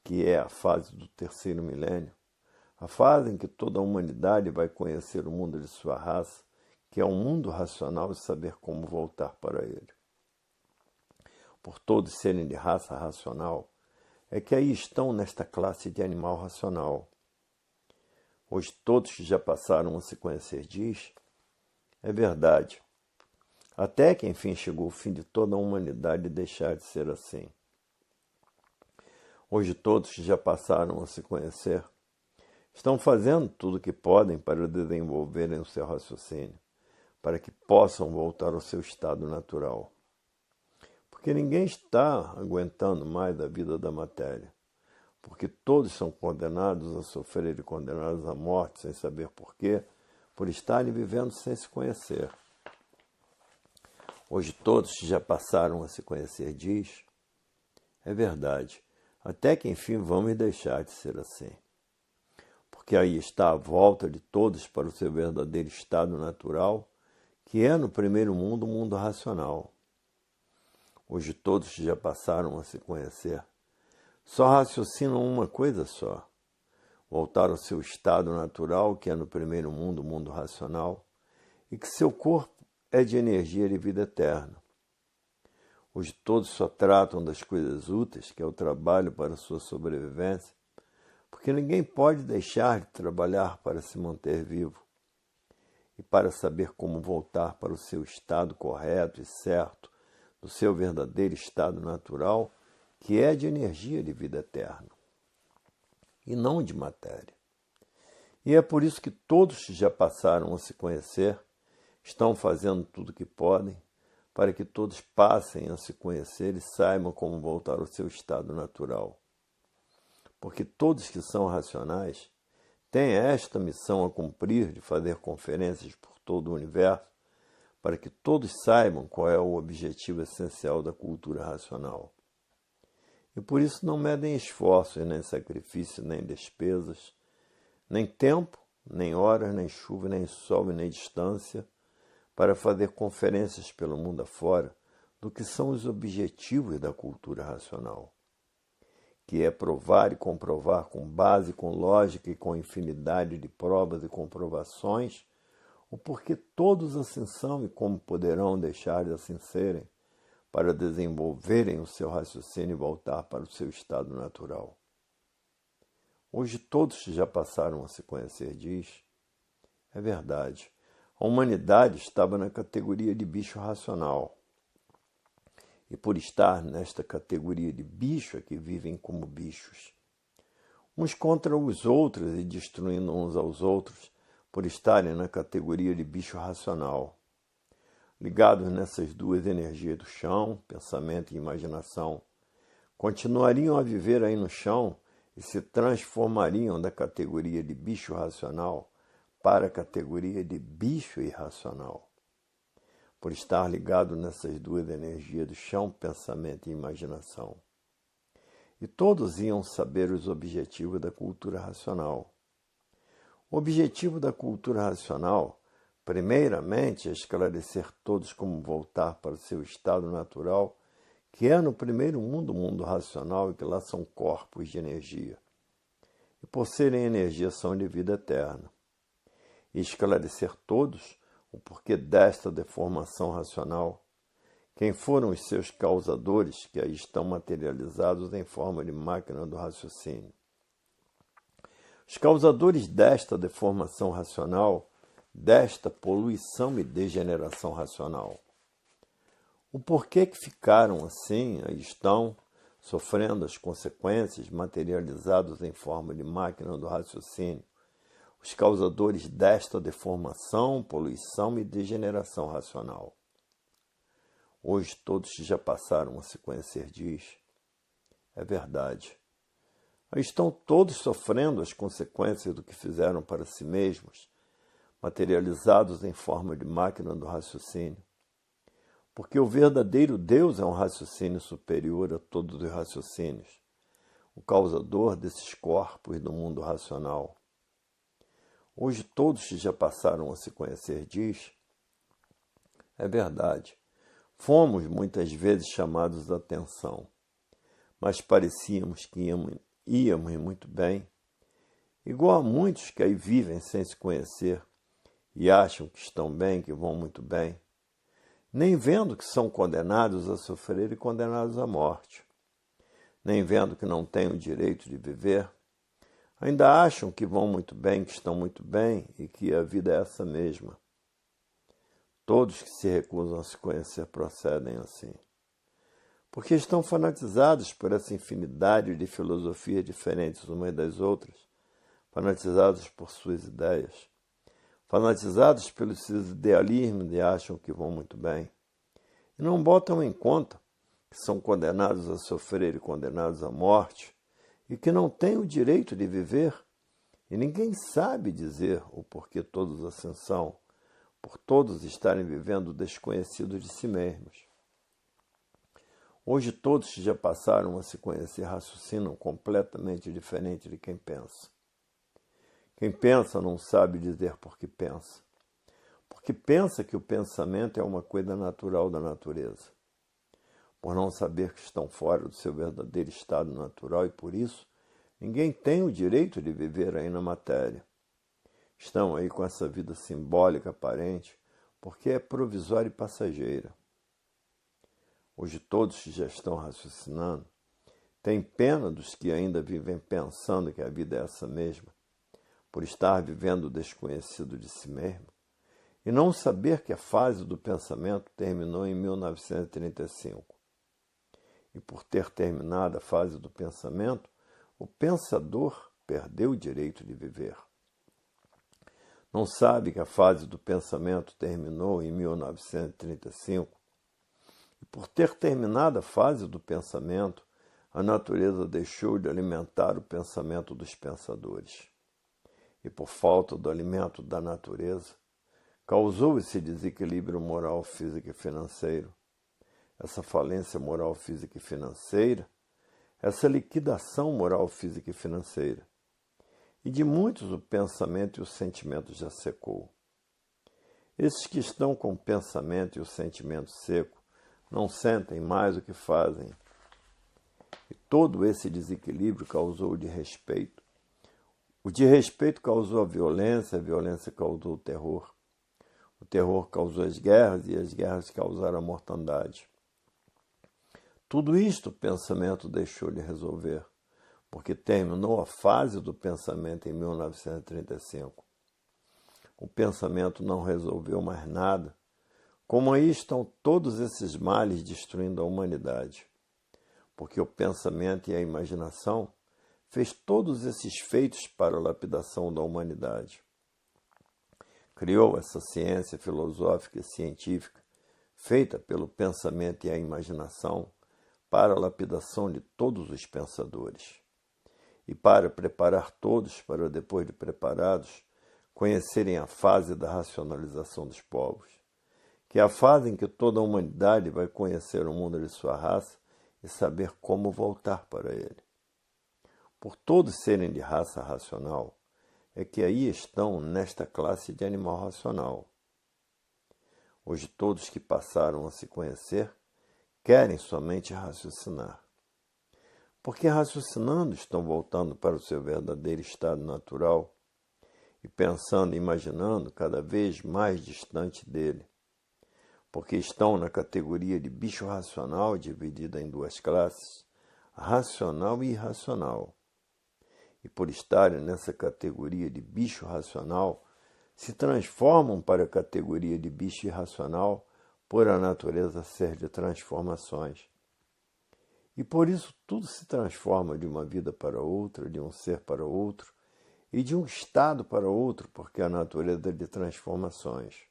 que é a fase do terceiro milênio, a fase em que toda a humanidade vai conhecer o mundo de sua raça, que é um mundo racional, e saber como voltar para ele. Por todos serem de raça racional, é que aí estão nesta classe de animal racional. Hoje todos que já passaram a se conhecer, diz, é verdade. Até que enfim chegou o fim de toda a humanidade e deixar de ser assim. Hoje todos que já passaram a se conhecer, estão fazendo tudo o que podem para desenvolverem o seu raciocínio, para que possam voltar ao seu estado natural. Porque ninguém está aguentando mais a vida da matéria, porque todos são condenados a sofrer e condenados à morte sem saber porquê, por estarem vivendo sem se conhecer. Hoje todos que já passaram a se conhecer, diz, é verdade, até que enfim vamos deixar de ser assim. Porque aí está a volta de todos para o seu verdadeiro estado natural, que é no primeiro mundo o mundo racional. Hoje todos que já passaram a se conhecer, só raciocinam uma coisa só, voltar ao seu estado natural, que é no primeiro mundo o mundo racional, e que seu corpo é de energia de vida eterna. Hoje todos só tratam das coisas úteis, que é o trabalho para a sua sobrevivência, porque ninguém pode deixar de trabalhar para se manter vivo e para saber como voltar para o seu estado correto e certo, do seu verdadeiro estado natural, que é de energia de vida eterna, e não de matéria. E é por isso que todos que já passaram a se conhecer estão fazendo tudo o que podem para que todos passem a se conhecer e saibam como voltar ao seu estado natural. Porque todos que são racionais têm esta missão a cumprir de fazer conferências por todo o universo, para que todos saibam qual é o objetivo essencial da cultura racional. E por isso não medem esforços, nem sacrifícios, nem despesas, nem tempo, nem horas, nem chuva, nem sol e nem distância, para fazer conferências pelo mundo afora do que são os objetivos da cultura racional, que é provar e comprovar com base, com lógica e com infinidade de provas e comprovações o porquê todos assim são e como poderão deixar de assim serem para desenvolverem o seu raciocínio e voltar para o seu estado natural. Hoje todos já passaram a se conhecer, diz. É verdade. A humanidade estava na categoria de bicho racional. E por estar nesta categoria de bicho é que vivem como bichos. Uns contra os outros e destruindo uns aos outros por estarem na categoria de bicho racional. Ligados nessas duas energias do chão, pensamento e imaginação, continuariam a viver aí no chão e se transformariam da categoria de bicho racional para a categoria de bicho irracional. Por estar ligado nessas duas energias do chão, pensamento e imaginação. E todos iam saber os objetivos da cultura racional. O objetivo da cultura racional, primeiramente, é esclarecer todos como voltar para o seu estado natural, que é no primeiro mundo, o mundo racional, e que lá são corpos de energia. E por serem energia, são de vida eterna. E esclarecer todos o porquê desta deformação racional, quem foram os seus causadores que aí estão materializados em forma de máquina do raciocínio. Os causadores desta deformação racional, desta poluição e degeneração racional. O porquê que ficaram assim, aí estão, sofrendo as consequências materializados em forma de máquina do raciocínio, os causadores desta deformação, poluição e degeneração racional. Hoje todos já passaram a se conhecer, diz. É verdade. Aí estão todos sofrendo as consequências do que fizeram para si mesmos, materializados em forma de máquina do raciocínio. Porque o verdadeiro Deus é um raciocínio superior a todos os raciocínios, o causador desses corpos do mundo racional. Hoje todos que já passaram a se conhecer, diz. É verdade. Fomos muitas vezes chamados a atenção, mas parecíamos que íamos muito bem, igual a muitos que aí vivem sem se conhecer e acham que estão bem, que vão muito bem, nem vendo que são condenados a sofrer e condenados à morte, nem vendo que não têm o direito de viver, ainda acham que vão muito bem, que estão muito bem e que a vida é essa mesma. Todos que se recusam a se conhecer procedem assim. Porque estão fanatizados por essa infinidade de filosofias diferentes umas das outras, fanatizados por suas ideias, fanatizados pelos seus idealismos e acham que vão muito bem. E não botam em conta que são condenados a sofrer e condenados à morte, e que não têm o direito de viver, e ninguém sabe dizer o porquê todos assim são, por todos estarem vivendo desconhecidos de si mesmos. Hoje todos que já passaram a se conhecer raciocinam completamente diferente de quem pensa. Quem pensa não sabe dizer por que pensa, porque pensa que o pensamento é uma coisa natural da natureza. Por não saber que estão fora do seu verdadeiro estado natural e por isso ninguém tem o direito de viver aí na matéria. Estão aí com essa vida simbólica aparente porque é provisória e passageira. Hoje todos que já estão raciocinando têm pena dos que ainda vivem pensando que a vida é essa mesma, por estar vivendo desconhecido de si mesmo, e não saber que a fase do pensamento terminou em 1935. E por ter terminado a fase do pensamento, o pensador perdeu o direito de viver. Não sabe que a fase do pensamento terminou em 1935 Por ter terminado a fase do pensamento, a natureza deixou de alimentar o pensamento dos pensadores. E por falta do alimento da natureza, causou esse desequilíbrio moral, físico e financeiro, essa falência moral, física e financeira, essa liquidação moral, física e financeira. E de muitos o pensamento e o sentimento já secou. Esses que estão com o pensamento e o sentimento seco não sentem mais o que fazem. E todo esse desequilíbrio causou o desrespeito. O desrespeito causou a violência causou o terror causou as guerras e as guerras causaram a mortandade. Tudo isto o pensamento deixou de resolver, porque terminou a fase do pensamento em 1935. O pensamento não resolveu mais nada. Como aí estão todos esses males destruindo a humanidade? Porque o pensamento e a imaginação fez todos esses feitos para a lapidação da humanidade. Criou essa ciência filosófica e científica, feita pelo pensamento e a imaginação, para a lapidação de todos os pensadores. E para preparar todos para, depois de preparados, conhecerem a fase da racionalização dos povos, que é a fase em que toda a humanidade vai conhecer o mundo de sua raça e saber como voltar para ele. Por todos serem de raça racional, é que aí estão nesta classe de animal racional. Hoje todos que passaram a se conhecer querem somente raciocinar. Porque raciocinando estão voltando para o seu verdadeiro estado natural e pensando e imaginando cada vez mais distante dele. Porque estão na categoria de bicho racional dividida em duas classes, racional e irracional. E por estarem nessa categoria de bicho racional, se transformam para a categoria de bicho irracional por a natureza ser de transformações. E por isso tudo se transforma de uma vida para outra, de um ser para outro, e de um estado para outro, porque a natureza é de transformações.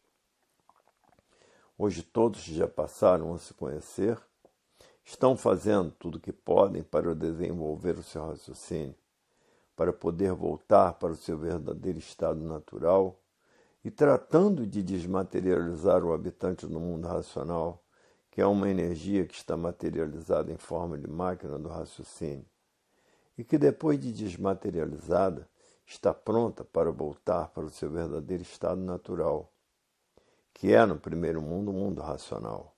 Hoje todos já passaram a se conhecer, estão fazendo tudo o que podem para desenvolver o seu raciocínio, para poder voltar para o seu verdadeiro estado natural e tratando de desmaterializar o habitante do mundo racional, que é uma energia que está materializada em forma de máquina do raciocínio e que depois de desmaterializada está pronta para voltar para o seu verdadeiro estado natural, que é no primeiro mundo o mundo racional.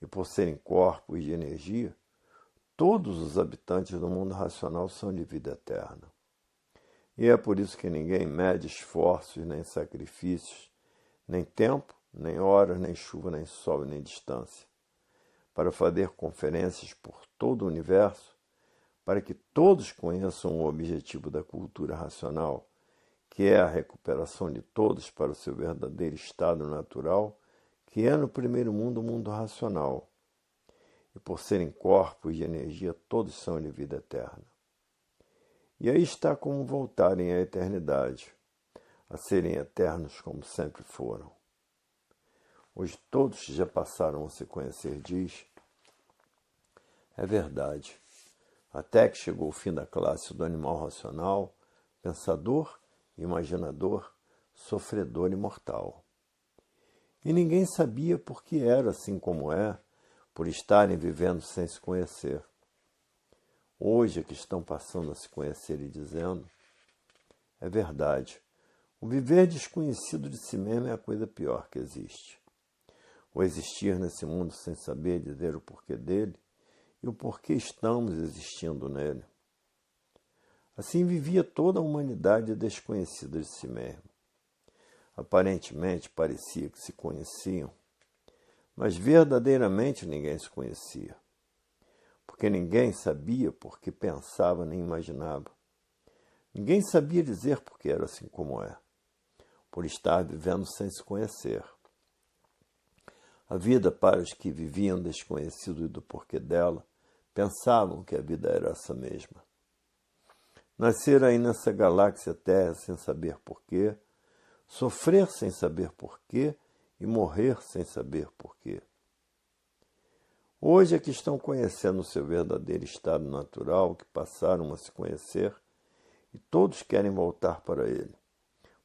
E por serem corpos de energia, todos os habitantes do mundo racional são de vida eterna. E é por isso que ninguém mede esforços, nem sacrifícios, nem tempo, nem horas, nem chuva, nem sol, nem distância, para fazer conferências por todo o universo, para que todos conheçam o objetivo da cultura racional, que é a recuperação de todos para o seu verdadeiro estado natural, que é no primeiro mundo o mundo racional. E por serem corpos de energia, todos são de vida eterna. E aí está como voltarem à eternidade, a serem eternos como sempre foram. Hoje todos já passaram a se conhecer, diz. É verdade. Até que chegou o fim da classe do animal racional, pensador, imaginador, sofredor e mortal. E ninguém sabia por que era assim como é, por estarem vivendo sem se conhecer. Hoje é que estão passando a se conhecer e dizendo, é verdade, o viver desconhecido de si mesmo é a coisa pior que existe. O existir nesse mundo sem saber dizer o porquê dele e o porquê estamos existindo nele. Assim vivia toda a humanidade desconhecida de si mesma. Aparentemente parecia que se conheciam, mas verdadeiramente ninguém se conhecia, porque ninguém sabia por que pensava nem imaginava. Ninguém sabia dizer por que era assim como é, por estar vivendo sem se conhecer. A vida para os que viviam desconhecidos do porquê dela, pensavam que a vida era essa mesma. Nascer aí nessa galáxia Terra sem saber porquê, sofrer sem saber porquê e morrer sem saber porquê. Hoje é que estão conhecendo o seu verdadeiro estado natural, que passaram a se conhecer, e todos querem voltar para ele,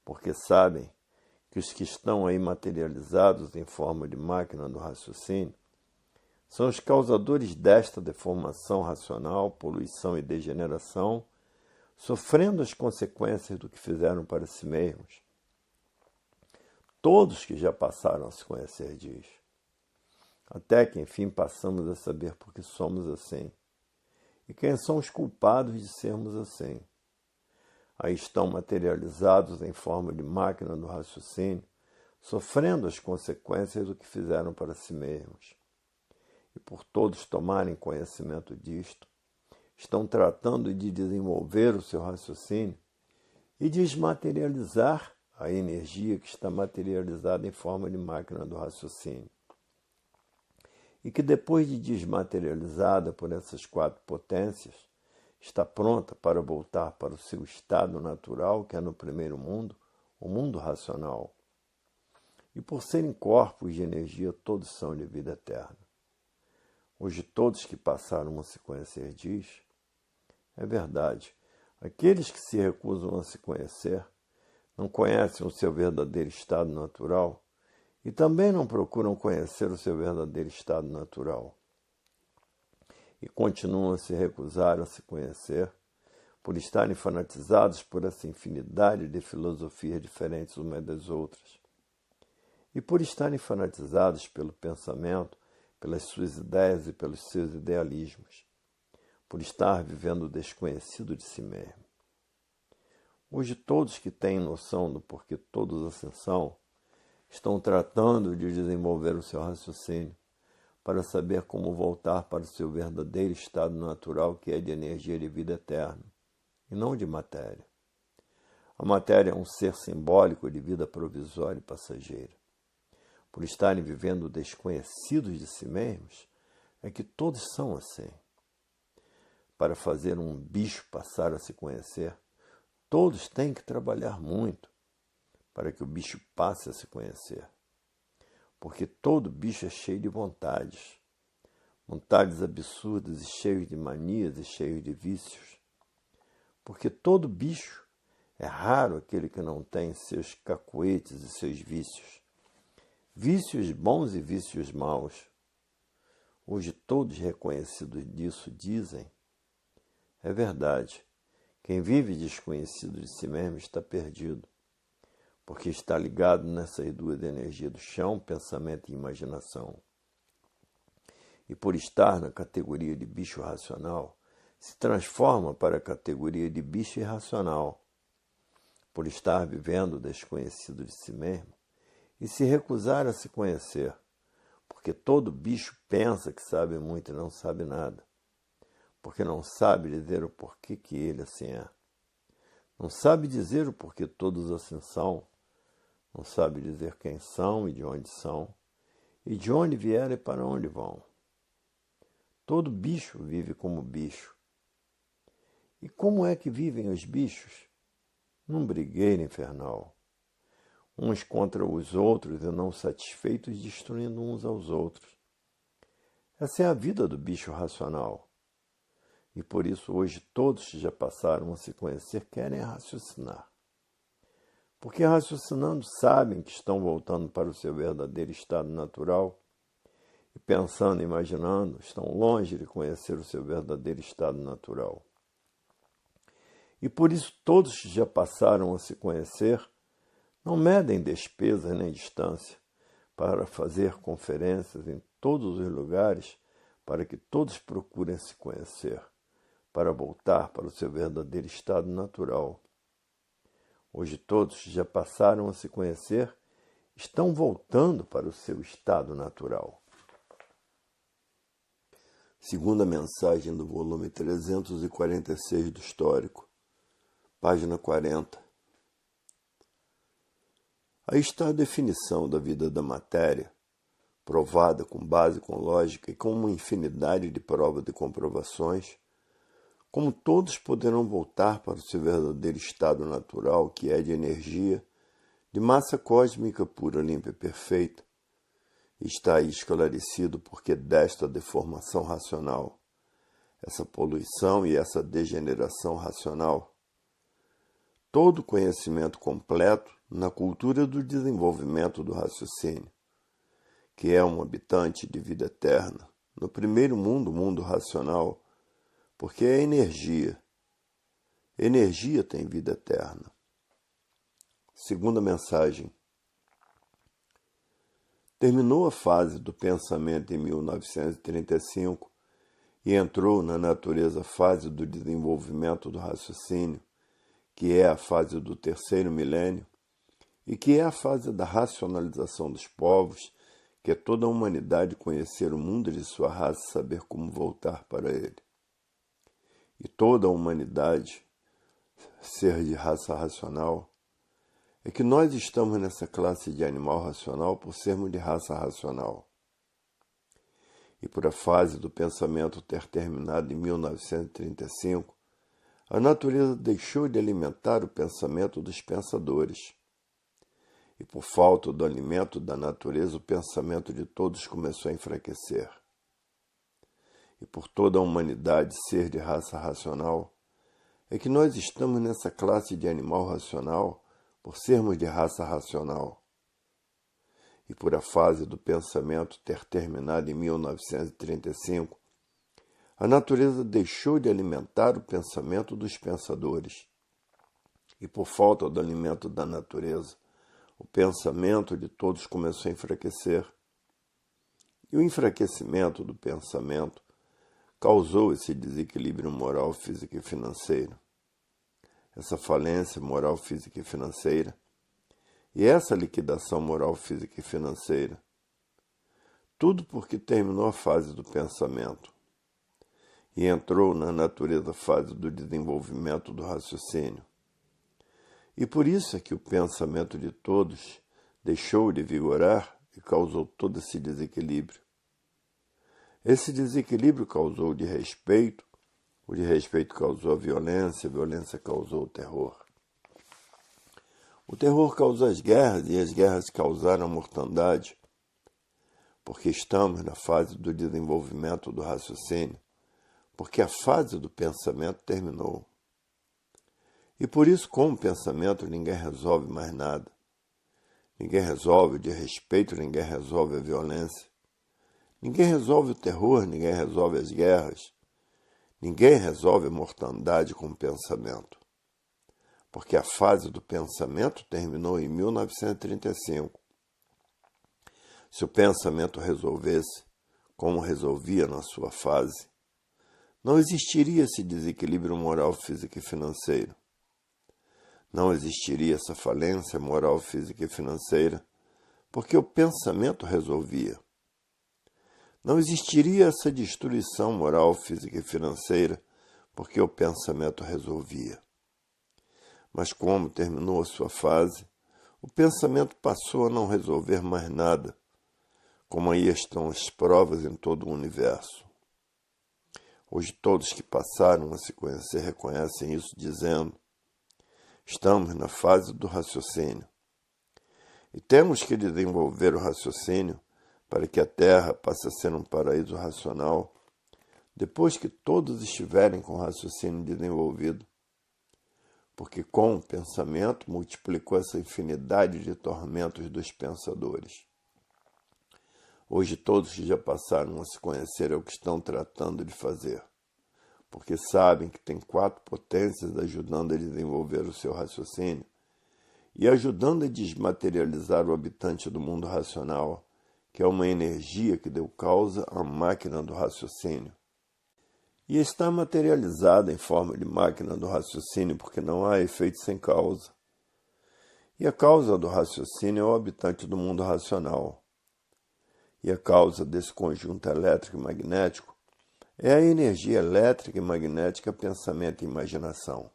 porque sabem que os que estão aí materializados em forma de máquina do raciocínio são os causadores desta deformação racional, poluição e degeneração, sofrendo as consequências do que fizeram para si mesmos. Todos que já passaram a se conhecer diz. Até que, enfim, passamos a saber por que somos assim. E quem são os culpados de sermos assim. Aí estão materializados em forma de máquina do raciocínio, sofrendo as consequências do que fizeram para si mesmos. E por todos tomarem conhecimento disto, estão tratando de desenvolver o seu raciocínio e desmaterializar a energia que está materializada em forma de máquina do raciocínio. E que depois de desmaterializada por essas 4 potências, está pronta para voltar para o seu estado natural, que é no primeiro mundo, o mundo racional. E por serem corpos de energia, todos são de vida eterna. Hoje todos que passaram a se conhecer diz, é verdade, aqueles que se recusam a se conhecer, não conhecem o seu verdadeiro estado natural e também não procuram conhecer o seu verdadeiro estado natural. E continuam a se recusar a se conhecer, por estarem fanatizados por essa infinidade de filosofias diferentes umas das outras. E por estarem fanatizados pelo pensamento, pelas suas ideias e pelos seus idealismos, por estar vivendo o desconhecido de si mesmo. Hoje todos que têm noção do porquê todos assim são, estão tratando de desenvolver o seu raciocínio para saber como voltar para o seu verdadeiro estado natural, que é de energia de vida eterna, e não de matéria. A matéria é um ser simbólico de vida provisória e passageira. Por estarem vivendo desconhecidos de si mesmos, é que todos são assim. Para fazer um bicho passar a se conhecer, todos têm que trabalhar muito para que o bicho passe a se conhecer. Porque todo bicho é cheio de vontades absurdas e cheios de manias e cheios de vícios. Porque todo bicho é raro aquele que não tem seus cacuetes e seus vícios. Vícios bons e vícios maus. Hoje todos reconhecidos disso dizem, é verdade, quem vive desconhecido de si mesmo está perdido, porque está ligado nessas 2 energias do chão, pensamento e imaginação. E por estar na categoria de bicho racional, se transforma para a categoria de bicho irracional. Por estar vivendo desconhecido de si mesmo e se recusar a se conhecer, porque todo bicho pensa que sabe muito e não sabe nada, porque não sabe dizer o porquê que ele assim é. Não sabe dizer o porquê todos assim são, não sabe dizer quem são e de onde vieram e para onde vão. Todo bicho vive como bicho. E como é que vivem os bichos? Num brigueiro infernal. Uns contra os outros e não satisfeitos, destruindo uns aos outros. Essa é a vida do bicho racional. E por isso hoje todos que já passaram a se conhecer querem raciocinar. Porque raciocinando sabem que estão voltando para o seu verdadeiro estado natural e pensando, imaginando, estão longe de conhecer o seu verdadeiro estado natural. E por isso todos que já passaram a se conhecer não medem despesa nem distância para fazer conferências em todos os lugares para que todos procurem se conhecer, para voltar para o seu verdadeiro estado natural. Hoje todos que já passaram a se conhecer estão voltando para o seu estado natural. Segunda mensagem do volume 346 do Histórico, página 40. Aí está a definição da vida da matéria, provada com base, com lógica e com uma infinidade de provas e comprovações, como todos poderão voltar para o seu verdadeiro estado natural, que é de energia, de massa cósmica pura, limpa e perfeita, está aí esclarecido porque desta deformação racional, essa poluição e essa degeneração racional, todo conhecimento completo na cultura do desenvolvimento do raciocínio, que é um habitante de vida eterna, no primeiro mundo, o mundo racional, porque é energia. Energia tem vida eterna. Segunda mensagem. Terminou a fase do pensamento em 1935 e entrou na natureza fase do desenvolvimento do raciocínio, que é a fase do terceiro milênio, e que é a fase da racionalização dos povos, que é toda a humanidade conhecer o mundo de sua raça e saber como voltar para ele. E toda a humanidade ser de raça racional, é que nós estamos nessa classe de animal racional por sermos de raça racional. E por a fase do pensamento ter terminado em 1935, a natureza deixou de alimentar o pensamento dos pensadores. E por falta do alimento da natureza, o pensamento de todos começou a enfraquecer. E por toda a humanidade ser de raça racional, é que nós estamos nessa classe de animal racional por sermos de raça racional. E por a fase do pensamento ter terminado em 1935, a natureza deixou de alimentar o pensamento dos pensadores. E por falta do alimento da natureza, o pensamento de todos começou a enfraquecer. E o enfraquecimento do pensamento causou esse desequilíbrio moral, físico e financeiro. Essa falência moral, física e financeira, e essa liquidação moral, física e financeira. Tudo porque terminou a fase do pensamento e entrou na natureza fase do desenvolvimento do raciocínio. E por isso é que o pensamento de todos deixou de vigorar e causou todo esse desequilíbrio. Esse desequilíbrio causou o desrespeito causou a violência causou o terror. O terror causou as guerras e as guerras causaram a mortandade, porque estamos na fase do desenvolvimento do raciocínio, porque a fase do pensamento terminou. E por isso, com o pensamento, ninguém resolve mais nada. Ninguém resolve o desrespeito, ninguém resolve a violência. Ninguém resolve o terror, ninguém resolve as guerras. Ninguém resolve a mortandade com o pensamento, porque a fase do pensamento terminou em 1935. Se o pensamento resolvesse, como resolvia na sua fase, não existiria esse desequilíbrio moral, físico e financeiro. Não existiria essa falência moral, física e financeira, porque o pensamento resolvia. Não existiria essa destruição moral, física e financeira, porque o pensamento resolvia. Mas como terminou a sua fase, o pensamento passou a não resolver mais nada, como aí estão as provas em todo o universo. Hoje todos que passaram a se conhecer reconhecem isso dizendo: estamos na fase do raciocínio. E temos que desenvolver o raciocínio para que a Terra passe a ser um paraíso racional, depois que todos estiverem com o raciocínio desenvolvido. Porque com o pensamento multiplicou essa infinidade de tormentos dos pensadores. Hoje todos que já passaram a se conhecer é o que estão tratando de fazer, porque sabem que tem 4 potências ajudando a desenvolver o seu raciocínio e ajudando a desmaterializar o habitante do mundo racional, que é uma energia que deu causa à máquina do raciocínio. E está materializada em forma de máquina do raciocínio porque não há efeito sem causa. E a causa do raciocínio é o habitante do mundo racional. E a causa desse conjunto elétrico e magnético é a energia elétrica e magnética, pensamento e imaginação.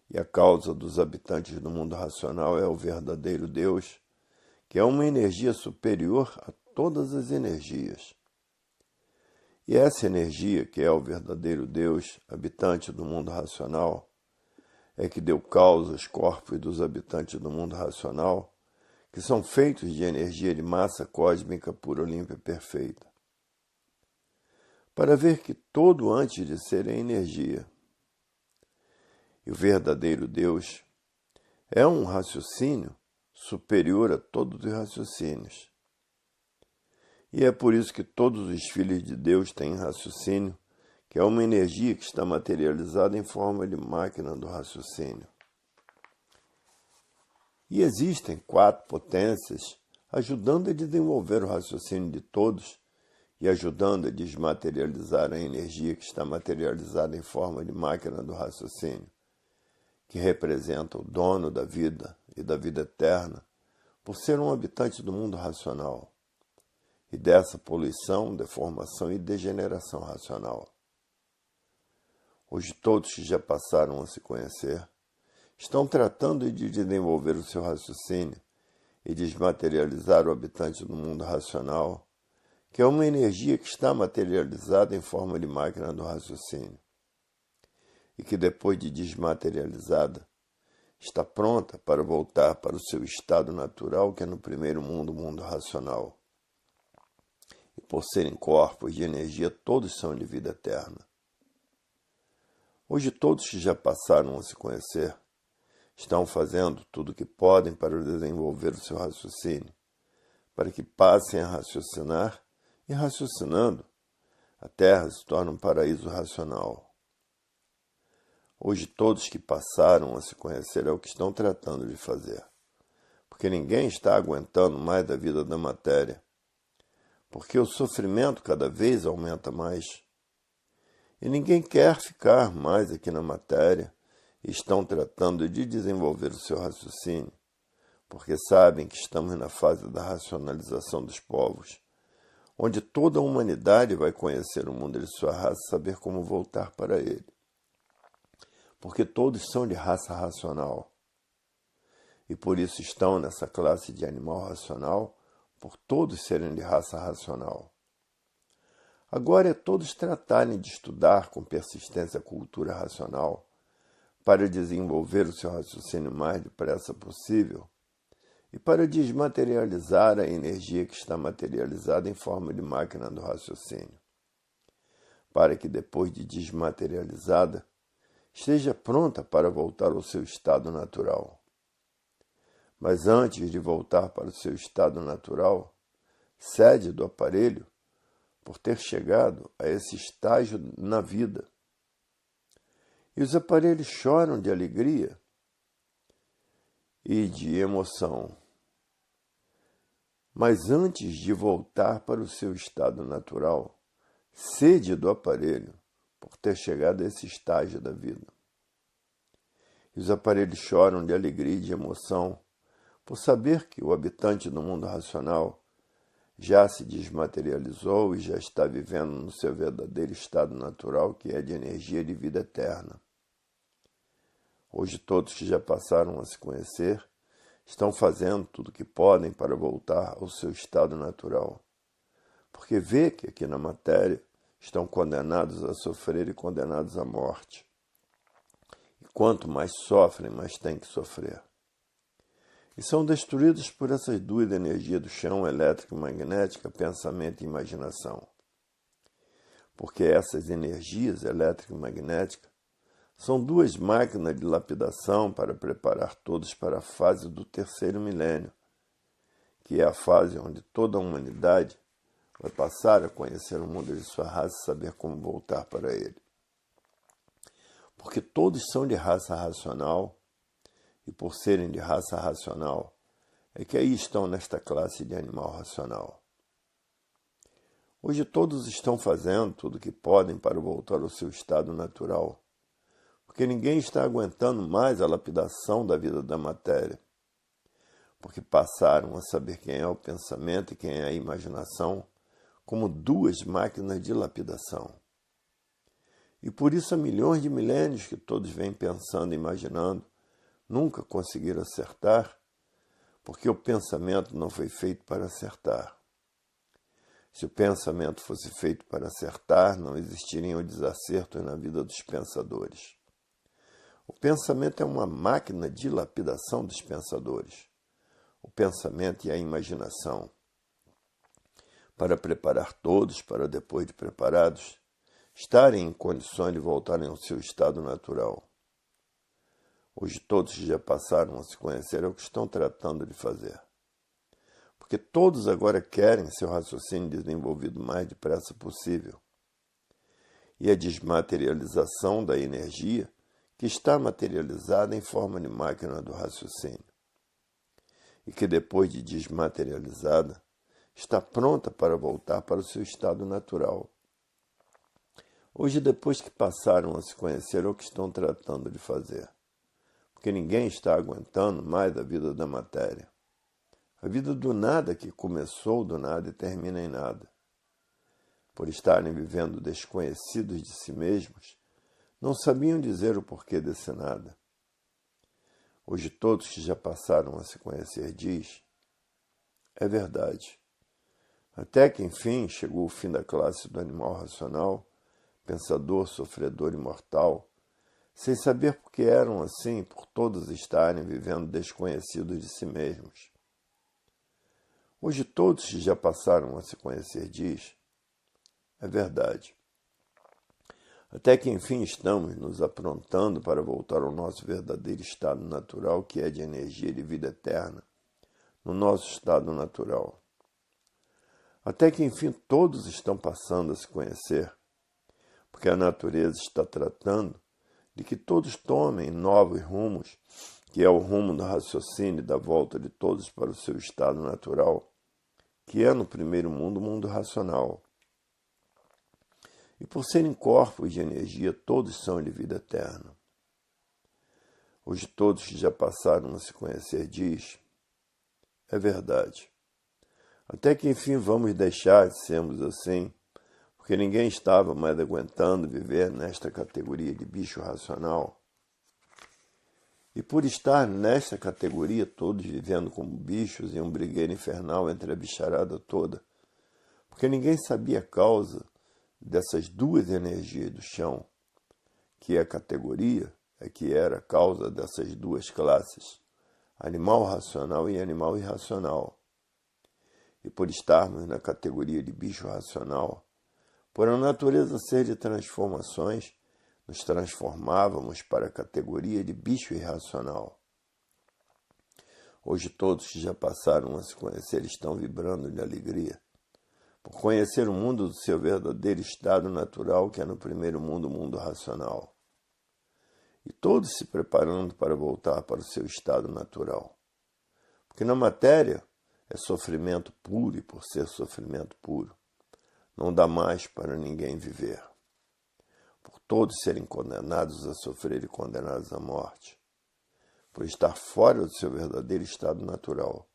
E a causa dos habitantes do mundo racional é o verdadeiro Deus, que é uma energia superior a todas as energias. E essa energia, que é o verdadeiro Deus, habitante do mundo racional, é que deu causa aos corpos dos habitantes do mundo racional, que são feitos de energia de massa cósmica pura, limpa e perfeita. Para ver que todo antes de ser é energia. E o verdadeiro Deus é um raciocínio superior a todos os raciocínios. E é por isso que todos os filhos de Deus têm raciocínio, que é uma energia que está materializada em forma de máquina do raciocínio. E existem 4 potências ajudando a desenvolver o raciocínio de todos e ajudando a desmaterializar a energia que está materializada em forma de máquina do raciocínio, que representa o dono da vida e da vida eterna, por ser um habitante do mundo racional, e dessa poluição, deformação e degeneração racional. Hoje todos que já passaram a se conhecer estão tratando de desenvolver o seu raciocínio e desmaterializar o habitante do mundo racional, que é uma energia que está materializada em forma de máquina do raciocínio, e que depois de desmaterializada, está pronta para voltar para o seu estado natural, que é no primeiro mundo, o mundo racional. E por serem corpos de energia, todos são de vida eterna. Hoje todos que já passaram a se conhecer estão fazendo tudo o que podem para desenvolver o seu raciocínio, para que passem a raciocinar e, raciocinando, a Terra se torna um paraíso racional. Hoje todos que passaram a se conhecer é o que estão tratando de fazer, porque ninguém está aguentando mais da vida da matéria, porque o sofrimento cada vez aumenta mais, e ninguém quer ficar mais aqui na matéria, e estão tratando de desenvolver o seu raciocínio, porque sabem que estamos na fase da racionalização dos povos, onde toda a humanidade vai conhecer o mundo de sua raça e saber como voltar para ele. Porque todos são de raça racional, e por isso estão nessa classe de animal racional, por todos serem de raça racional. Agora é todos tratarem de estudar com persistência a cultura racional, para desenvolver o seu raciocínio mais depressa possível e para desmaterializar a energia que está materializada em forma de máquina do raciocínio, para que depois de desmaterializada, esteja pronta para voltar ao seu estado natural. Mas antes de voltar para o seu estado natural, cede do aparelho por ter chegado a esse estágio na vida. E os aparelhos choram de alegria e de emoção. Mas antes de voltar para o seu estado natural, cede do aparelho por ter chegado a esse estágio da vida. E os aparelhos choram de alegria e de emoção por saber que o habitante do mundo racional já se desmaterializou e já está vivendo no seu verdadeiro estado natural, que é de energia de vida eterna. Hoje todos que já passaram a se conhecer estão fazendo tudo o que podem para voltar ao seu estado natural, porque vê que aqui na matéria estão condenados a sofrer e condenados à morte. E quanto mais sofrem, mais têm que sofrer. E são destruídos por essas 2 energias do chão, elétrica e magnética, pensamento e imaginação. Porque essas energias, elétrica e magnética, são 2 máquinas de lapidação para preparar todos para a fase do 3º milênio, que é a fase onde toda a humanidade vai passar a conhecer o mundo de sua raça e saber como voltar para ele. Porque todos são de raça racional, e por serem de raça racional, é que aí estão nesta classe de animal racional. Hoje todos estão fazendo tudo o que podem para voltar ao seu estado natural, porque ninguém está aguentando mais a lapidação da vida da matéria, porque passaram a saber quem é o pensamento e quem é a imaginação como 2 máquinas de lapidação. E por isso há milhões de milênios que todos vêm pensando e imaginando, nunca conseguiram acertar, porque o pensamento não foi feito para acertar. Se o pensamento fosse feito para acertar, não existiriam desacertos na vida dos pensadores. O pensamento é uma máquina de lapidação dos pensadores, o pensamento e a imaginação, para preparar todos para, depois de preparados, estarem em condições de voltarem ao seu estado natural. Hoje todos que já passaram a se conhecer é o que estão tratando de fazer. Porque todos agora querem seu raciocínio desenvolvido o mais depressa possível. E a desmaterialização da energia que está materializada em forma de máquina do raciocínio. E que depois de desmaterializada, está pronta para voltar para o seu estado natural. Hoje, depois que passaram a se conhecer, é o que estão tratando de fazer. Porque ninguém está aguentando mais a vida da matéria. A vida do nada que começou do nada e termina em nada. Por estarem vivendo desconhecidos de si mesmos, não sabiam dizer o porquê desse nada. Hoje todos que já passaram a se conhecer diz, é verdade. Até que enfim chegou o fim da classe do animal racional, pensador, sofredor e mortal, sem saber por que eram assim, por todos estarem vivendo desconhecidos de si mesmos. Hoje todos que já passaram a se conhecer diz, é verdade. Até que enfim estamos nos aprontando para voltar ao nosso verdadeiro estado natural, que é de energia e de vida eterna, no nosso estado natural. Até que enfim todos estão passando a se conhecer, porque a natureza está tratando de que todos tomem novos rumos, que é o rumo do raciocínio e da volta de todos para o seu estado natural, que é no primeiro mundo o mundo racional. E por serem corpos de energia, todos são de vida eterna. Hoje todos que já passaram a se conhecer diz, é verdade. Até que enfim vamos deixar de sermos assim, porque ninguém estava mais aguentando viver nesta categoria de bicho racional. E por estar nesta categoria, todos vivendo como bichos em um brigueiro infernal entre a bicharada toda, porque ninguém sabia a causa dessas duas energias do chão, que é a categoria, é que era a causa dessas duas classes, animal racional e animal irracional. E por estarmos na categoria de bicho racional, por a natureza ser de transformações, nos transformávamos para a categoria de bicho irracional. Hoje todos que já passaram a se conhecer estão vibrando de alegria, por conhecer o mundo do seu verdadeiro estado natural, que é no primeiro mundo, o mundo racional. E todos se preparando para voltar para o seu estado natural. Porque na matéria é sofrimento puro, e por ser sofrimento puro, não dá mais para ninguém viver. Por todos serem condenados a sofrer e condenados à morte, por estar fora do seu verdadeiro estado natural.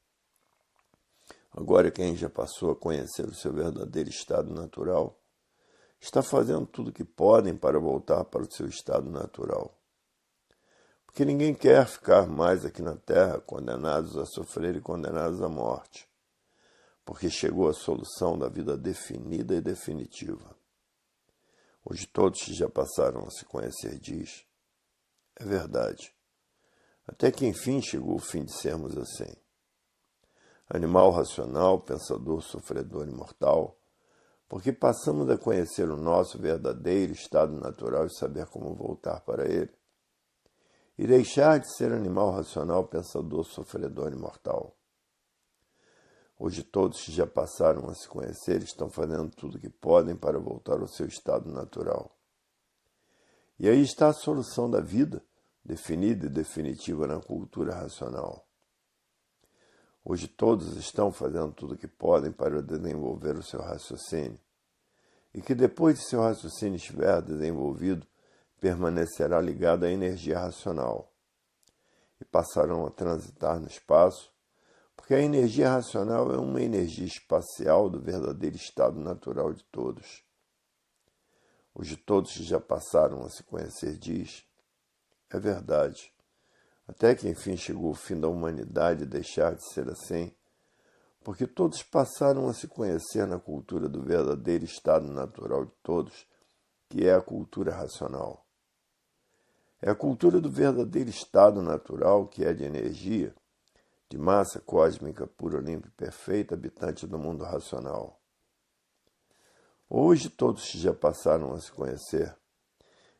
Agora quem já passou a conhecer o seu verdadeiro estado natural, está fazendo tudo o que podem para voltar para o seu estado natural. Porque ninguém quer ficar mais aqui na Terra condenados a sofrer e condenados à morte, porque chegou a solução da vida definida e definitiva. Hoje todos que já passaram a se conhecer diz, é verdade. Até que enfim chegou o fim de sermos assim. Animal racional, pensador, sofredor e mortal, porque passamos a conhecer o nosso verdadeiro estado natural e saber como voltar para ele. E deixar de ser animal racional, pensador, sofredor e mortal. Hoje todos que já passaram a se conhecer estão fazendo tudo o que podem para voltar ao seu estado natural. E aí está a solução da vida, definida e definitiva na cultura racional. Hoje todos estão fazendo tudo o que podem para desenvolver o seu raciocínio, e que depois de seu raciocínio estiver desenvolvido, permanecerá ligado à energia racional, e passarão a transitar no espaço, porque a energia racional é uma energia espacial do verdadeiro estado natural de todos. Hoje todos que já passaram a se conhecer diz, é verdade. Até que enfim chegou o fim da humanidade deixar de ser assim, porque todos passaram a se conhecer na cultura do verdadeiro estado natural de todos, que é a cultura racional. É a cultura do verdadeiro estado natural, que é de energia, de massa cósmica pura, limpa e perfeita, habitante do mundo racional. Hoje todos que já passaram a se conhecer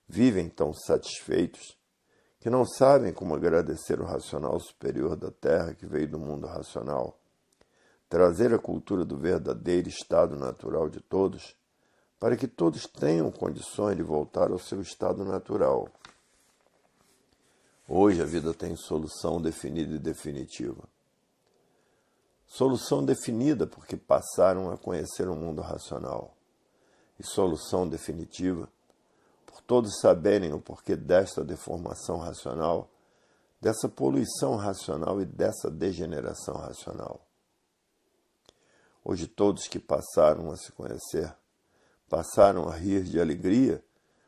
vivem tão satisfeitos que não sabem como agradecer o racional superior da Terra que veio do mundo racional, trazer a cultura do verdadeiro estado natural de todos, para que todos tenham condições de voltar ao seu estado natural. Hoje a vida tem solução definida e definitiva. Solução definida porque passaram a conhecer o mundo racional. E solução definitiva por todos saberem o porquê desta deformação racional, dessa poluição racional e dessa degeneração racional. Hoje todos que passaram a se conhecer, passaram a rir de alegria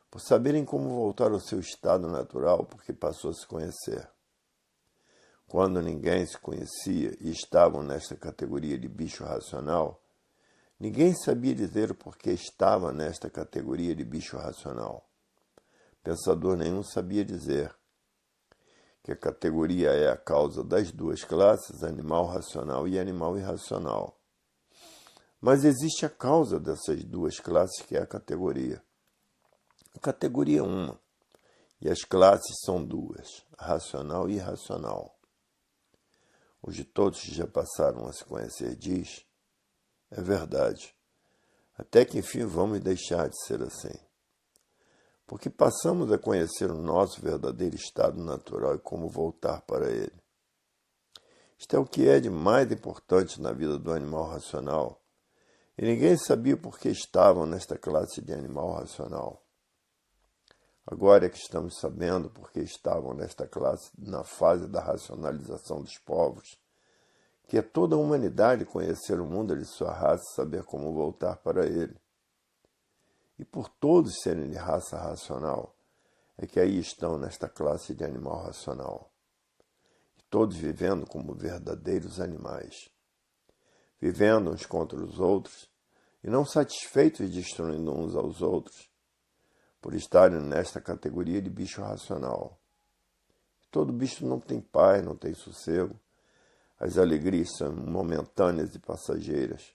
por saberem como voltar ao seu estado natural, porque passou a se conhecer. Quando ninguém se conhecia e estavam nesta categoria de bicho racional, ninguém sabia dizer o porquê estava nesta categoria de bicho racional. Pensador nenhum sabia dizer que a categoria é a causa das duas classes, animal racional e animal irracional. Mas existe a causa dessas duas classes, que é a categoria. A categoria é uma, e as classes são duas, racional e irracional. Hoje todos que já passaram a se conhecer diz, é verdade, até que enfim vamos deixar de ser assim. Porque passamos a conhecer o nosso verdadeiro estado natural e como voltar para ele. Isto é o que é de mais importante na vida do animal racional, e ninguém sabia por que estavam nesta classe de animal racional. Agora é que estamos sabendo por que estavam nesta classe na fase da racionalização dos povos, que é toda a humanidade conhecer o mundo de sua raça e saber como voltar para ele. E por todos serem de raça racional, é que aí estão nesta classe de animal racional. E todos vivendo como verdadeiros animais. Vivendo uns contra os outros, e não satisfeitos destruindo uns aos outros, por estarem nesta categoria de bicho racional. Todo bicho não tem paz, não tem sossego. As alegrias são momentâneas e passageiras,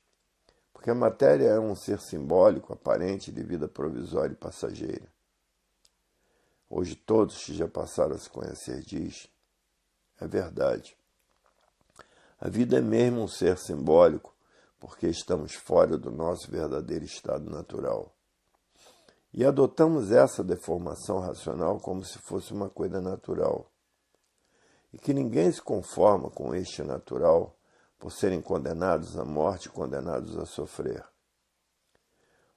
porque a matéria é um ser simbólico, aparente, de vida provisória e passageira. Hoje todos que já passaram a se conhecer diz, é verdade. A vida é mesmo um ser simbólico, porque estamos fora do nosso verdadeiro estado natural. E adotamos essa deformação racional como se fosse uma coisa natural. E que ninguém se conforma com este natural por serem condenados à morte e condenados a sofrer.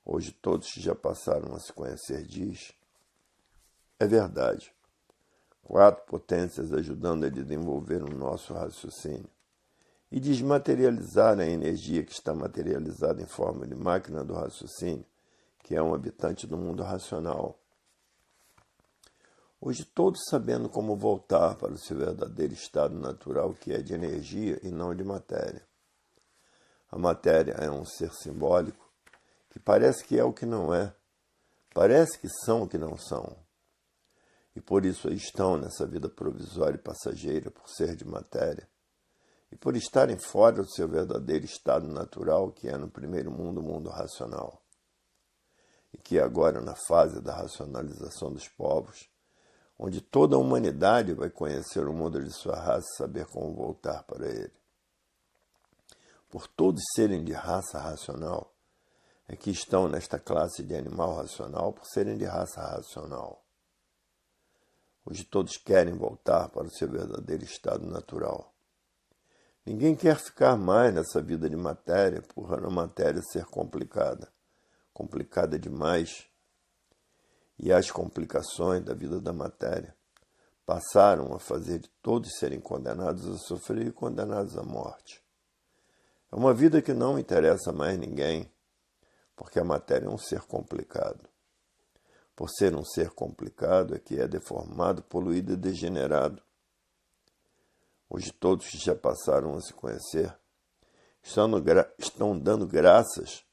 Hoje todos que já passaram a se conhecer diz, é verdade. 4 potências ajudando a desenvolver o nosso raciocínio e desmaterializar a energia que está materializada em forma de máquina do raciocínio, que é um habitante do mundo racional. Hoje todos sabendo como voltar para o seu verdadeiro estado natural, que é de energia e não de matéria. A matéria é um ser simbólico que parece que é o que não é, parece que são o que não são. E por isso estão nessa vida provisória e passageira por ser de matéria, e por estarem fora do seu verdadeiro estado natural, que é no primeiro mundo, o mundo racional. E que agora, na fase da racionalização dos povos, onde toda a humanidade vai conhecer o mundo de sua raça e saber como voltar para ele. Por todos serem de raça racional, é que estão nesta classe de animal racional por serem de raça racional. Hoje todos querem voltar para o seu verdadeiro estado natural. Ninguém quer ficar mais nessa vida de matéria, por a matéria ser complicada demais. E as complicações da vida da matéria passaram a fazer de todos serem condenados a sofrer e condenados à morte. É uma vida que não interessa mais ninguém, porque a matéria é um ser complicado. Por ser um ser complicado é que é deformado, poluído e degenerado. Hoje todos que já passaram a se conhecer estão dando graças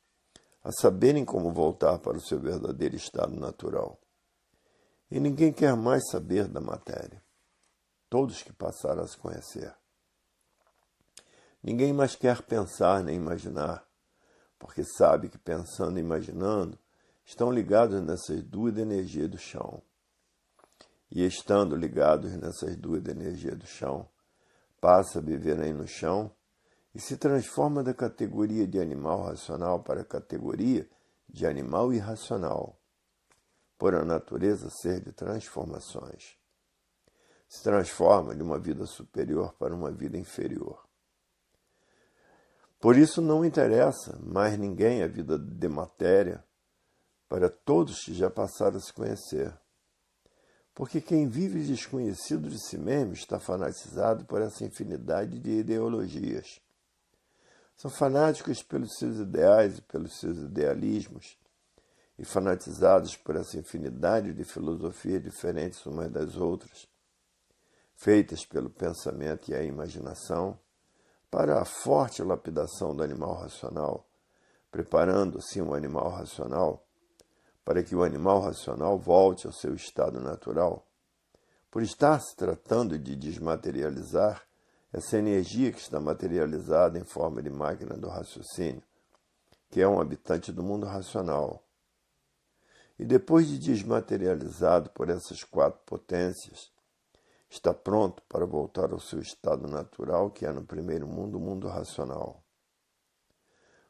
a saberem como voltar para o seu verdadeiro estado natural. E ninguém quer mais saber da matéria. Todos que passaram a se conhecer. Ninguém mais quer pensar nem imaginar, porque sabe que pensando e imaginando estão ligados nessas duas energias do chão. E estando ligados nessas duas energias do chão, passa a viver aí no chão e se transforma da categoria de animal racional para a categoria de animal irracional, por a natureza ser de transformações. Se transforma de uma vida superior para uma vida inferior. Por isso não interessa mais ninguém a vida de matéria para todos que já passaram a se conhecer. Porque quem vive desconhecido de si mesmo está fanatizado por essa infinidade de ideologias. São fanáticos pelos seus ideais e pelos seus idealismos, e fanatizados por essa infinidade de filosofias diferentes umas das outras, feitas pelo pensamento e a imaginação, para a forte lapidação do animal racional, preparando assim o animal racional para que o animal racional volte ao seu estado natural, por estar se tratando de desmaterializar essa energia que está materializada em forma de máquina do raciocínio, que é um habitante do mundo racional. E depois de desmaterializado por essas quatro potências, está pronto para voltar ao seu estado natural, que é no primeiro mundo, o mundo racional.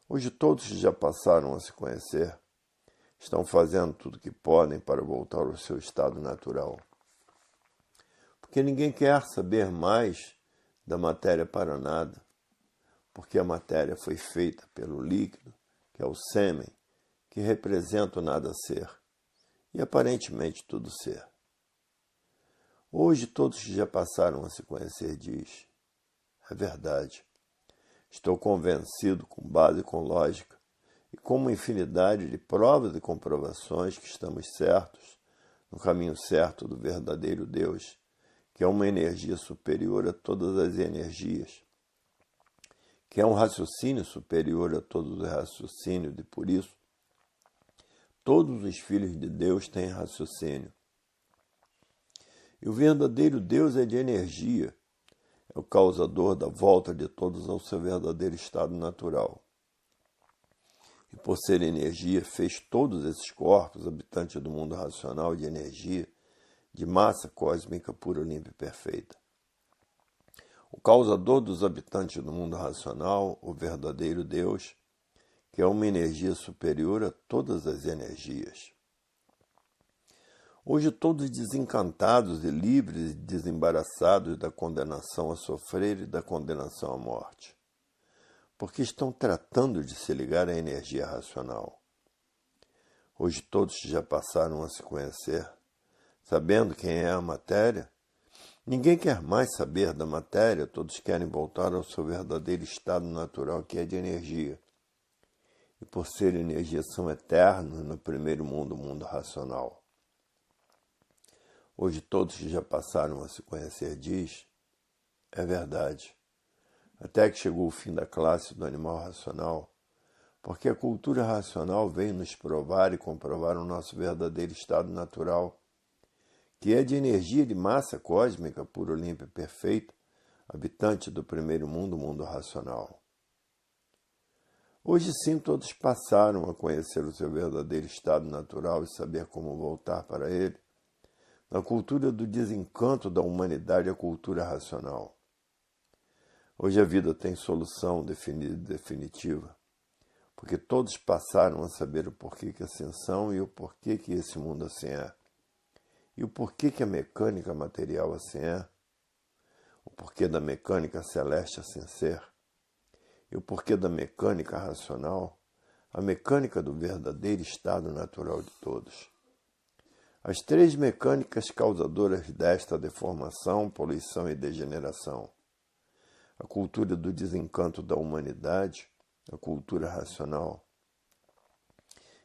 Hoje todos que já passaram a se conhecer estão fazendo tudo o que podem para voltar ao seu estado natural. Porque ninguém quer saber mais da matéria para nada, porque a matéria foi feita pelo líquido, que é o sêmen, que representa o nada ser, e aparentemente tudo ser. Hoje todos que já passaram a se conhecer diz, é verdade, estou convencido com base e com lógica, e com uma infinidade de provas e comprovações que estamos certos, no caminho certo do verdadeiro Deus, que é uma energia superior a todas as energias, que é um raciocínio superior a todos os raciocínios, e por isso todos os filhos de Deus têm raciocínio. E o verdadeiro Deus é de energia, é o causador da volta de todos ao seu verdadeiro estado natural. E por ser energia, fez todos esses corpos, habitantes do mundo racional de energia, de massa cósmica pura, limpa e perfeita. O causador dos habitantes do mundo racional, o verdadeiro Deus, que é uma energia superior a todas as energias. Hoje todos desencantados e livres e desembaraçados da condenação a sofrer e da condenação à morte, porque estão tratando de se ligar à energia racional. Hoje todos já passaram a se conhecer, sabendo quem é a matéria. Ninguém quer mais saber da matéria, todos querem voltar ao seu verdadeiro estado natural, que é de energia. E por ser energia são eternos no primeiro mundo, o mundo racional. Hoje todos que já passaram a se conhecer diz, é verdade. Até que chegou o fim da classe do animal racional, porque a cultura racional veio nos provar e comprovar o nosso verdadeiro estado natural, que é de energia de massa cósmica pura, limpa e perfeita, habitante do primeiro mundo, o mundo racional. Hoje sim todos passaram a conhecer o seu verdadeiro estado natural e saber como voltar para ele, na cultura do desencanto da humanidade, a cultura racional. Hoje a vida tem solução definida e definitiva, porque todos passaram a saber o porquê que assim são e o porquê que esse mundo assim é. E o porquê que a mecânica material assim é, o porquê da mecânica celeste assim ser, e o porquê da mecânica racional, a mecânica do verdadeiro estado natural de todos. As três mecânicas causadoras desta deformação, poluição e degeneração. A cultura do desencanto da humanidade, a cultura racional.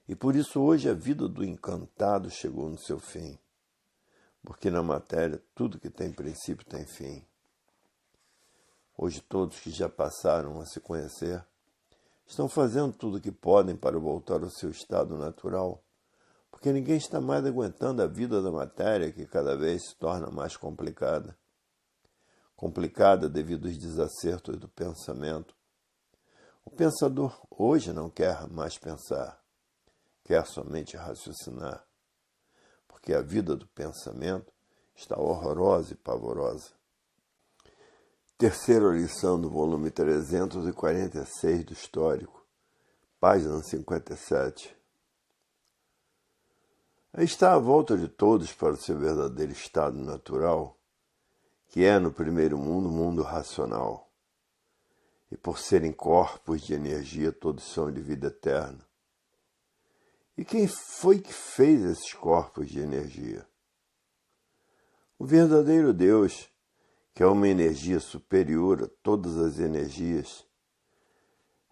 E por isso hoje a vida do encantado chegou no seu fim. Porque na matéria tudo que tem princípio tem fim. Hoje todos que já passaram a se conhecer estão fazendo tudo o que podem para voltar ao seu estado natural, porque ninguém está mais aguentando a vida da matéria, que cada vez se torna mais complicada. complicada devido aos desacertos do pensamento. O pensador hoje não quer mais pensar, quer somente raciocinar, porque a vida do pensamento está horrorosa e pavorosa. Terceira lição do volume 346 do Histórico, página 57. Está à volta de todos para o seu verdadeiro estado natural, que é no primeiro mundo, o mundo racional. E por serem corpos de energia, todos são de vida eterna. E quem foi que fez esses corpos de energia? O verdadeiro Deus, que é uma energia superior a todas as energias,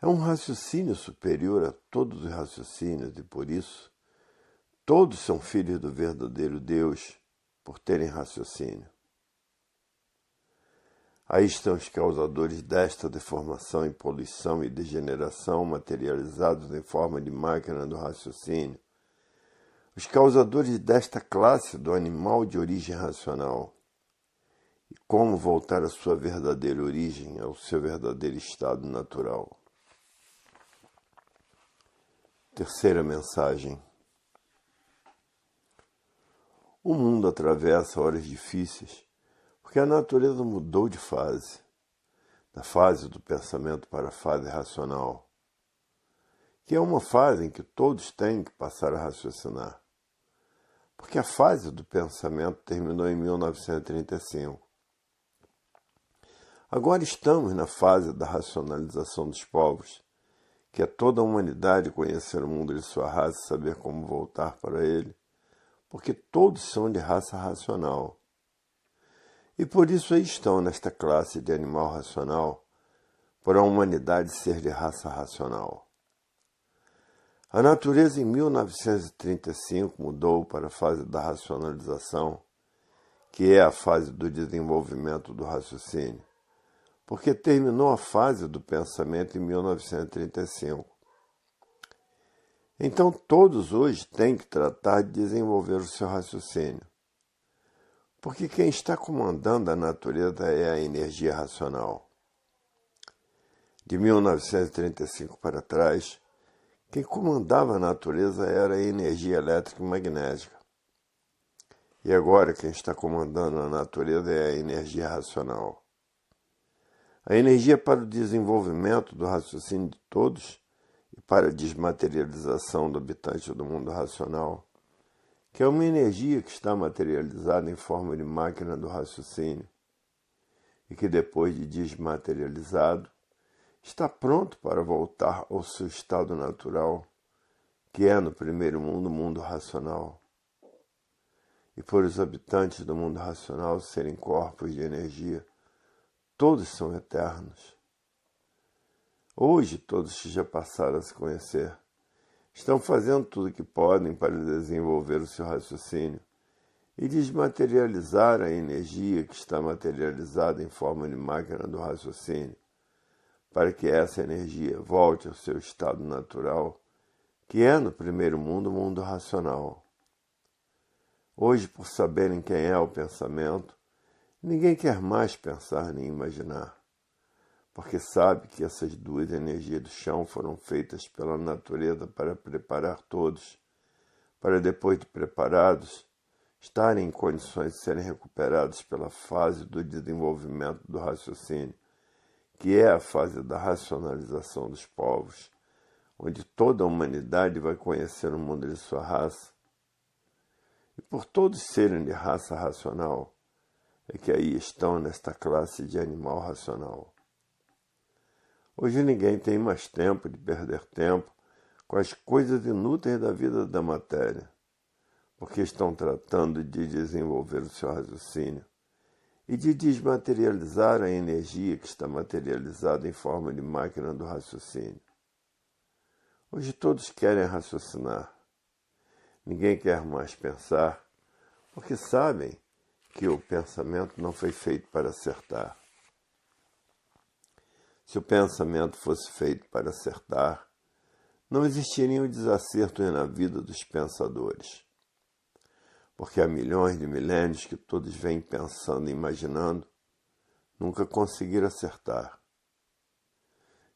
é um raciocínio superior a todos os raciocínios e por isso todos são filhos do verdadeiro Deus por terem raciocínio. Aí estão os causadores desta deformação e poluição e degeneração materializados em forma de máquina do raciocínio. Os causadores desta classe do animal de origem racional. E como voltar à sua verdadeira origem, ao seu verdadeiro estado natural. Terceira mensagem. O mundo atravessa horas difíceis porque a natureza mudou de fase, da fase do pensamento para a fase racional, que é uma fase em que todos têm que passar a raciocinar, porque a fase do pensamento terminou em 1935. Agora estamos na fase da racionalização dos povos, que é toda a humanidade conhecer o mundo de sua raça e saber como voltar para ele, porque todos são de raça racional. E por isso aí estão nesta classe de animal racional, por a humanidade ser de raça racional. A natureza em 1935 mudou para a fase da racionalização, que é a fase do desenvolvimento do raciocínio, porque terminou a fase do pensamento em 1935. Então todos hoje têm que tratar de desenvolver o seu raciocínio. Porque quem está comandando a natureza é a energia racional. De 1935 para trás, quem comandava a natureza era a energia elétrica e magnética. E agora quem está comandando a natureza é a energia racional. A energia para o desenvolvimento do raciocínio de todos e para a desmaterialização do habitante do mundo racional, que é uma energia que está materializada em forma de máquina do raciocínio e que depois de desmaterializado está pronto para voltar ao seu estado natural, que é no primeiro mundo, o mundo racional. E por os habitantes do mundo racional serem corpos de energia, todos são eternos. Hoje todos que já passaram a se conhecer estão fazendo tudo o que podem para desenvolver o seu raciocínio e desmaterializar a energia que está materializada em forma de máquina do raciocínio, para que essa energia volte ao seu estado natural, que é no primeiro mundo, o mundo racional. Hoje, por saberem quem é o pensamento, ninguém quer mais pensar nem imaginar, porque sabe que essas duas energias do chão foram feitas pela natureza para preparar todos, para depois de preparados, estarem em condições de serem recuperados pela fase do desenvolvimento do raciocínio, que é a fase da racionalização dos povos, onde toda a humanidade vai conhecer o mundo de sua raça. E por todos serem de raça racional, é que aí estão nesta classe de animal racional. Hoje ninguém tem mais tempo de perder tempo com as coisas inúteis da vida da matéria, porque estão tratando de desenvolver o seu raciocínio e de desmaterializar a energia que está materializada em forma de máquina do raciocínio. Hoje todos querem raciocinar. Ninguém quer mais pensar, porque sabem que o pensamento não foi feito para acertar. Se o pensamento fosse feito para acertar, não existiriam desacertos na vida dos pensadores. Porque há milhões de milênios que todos vêm pensando e imaginando, nunca conseguir acertar.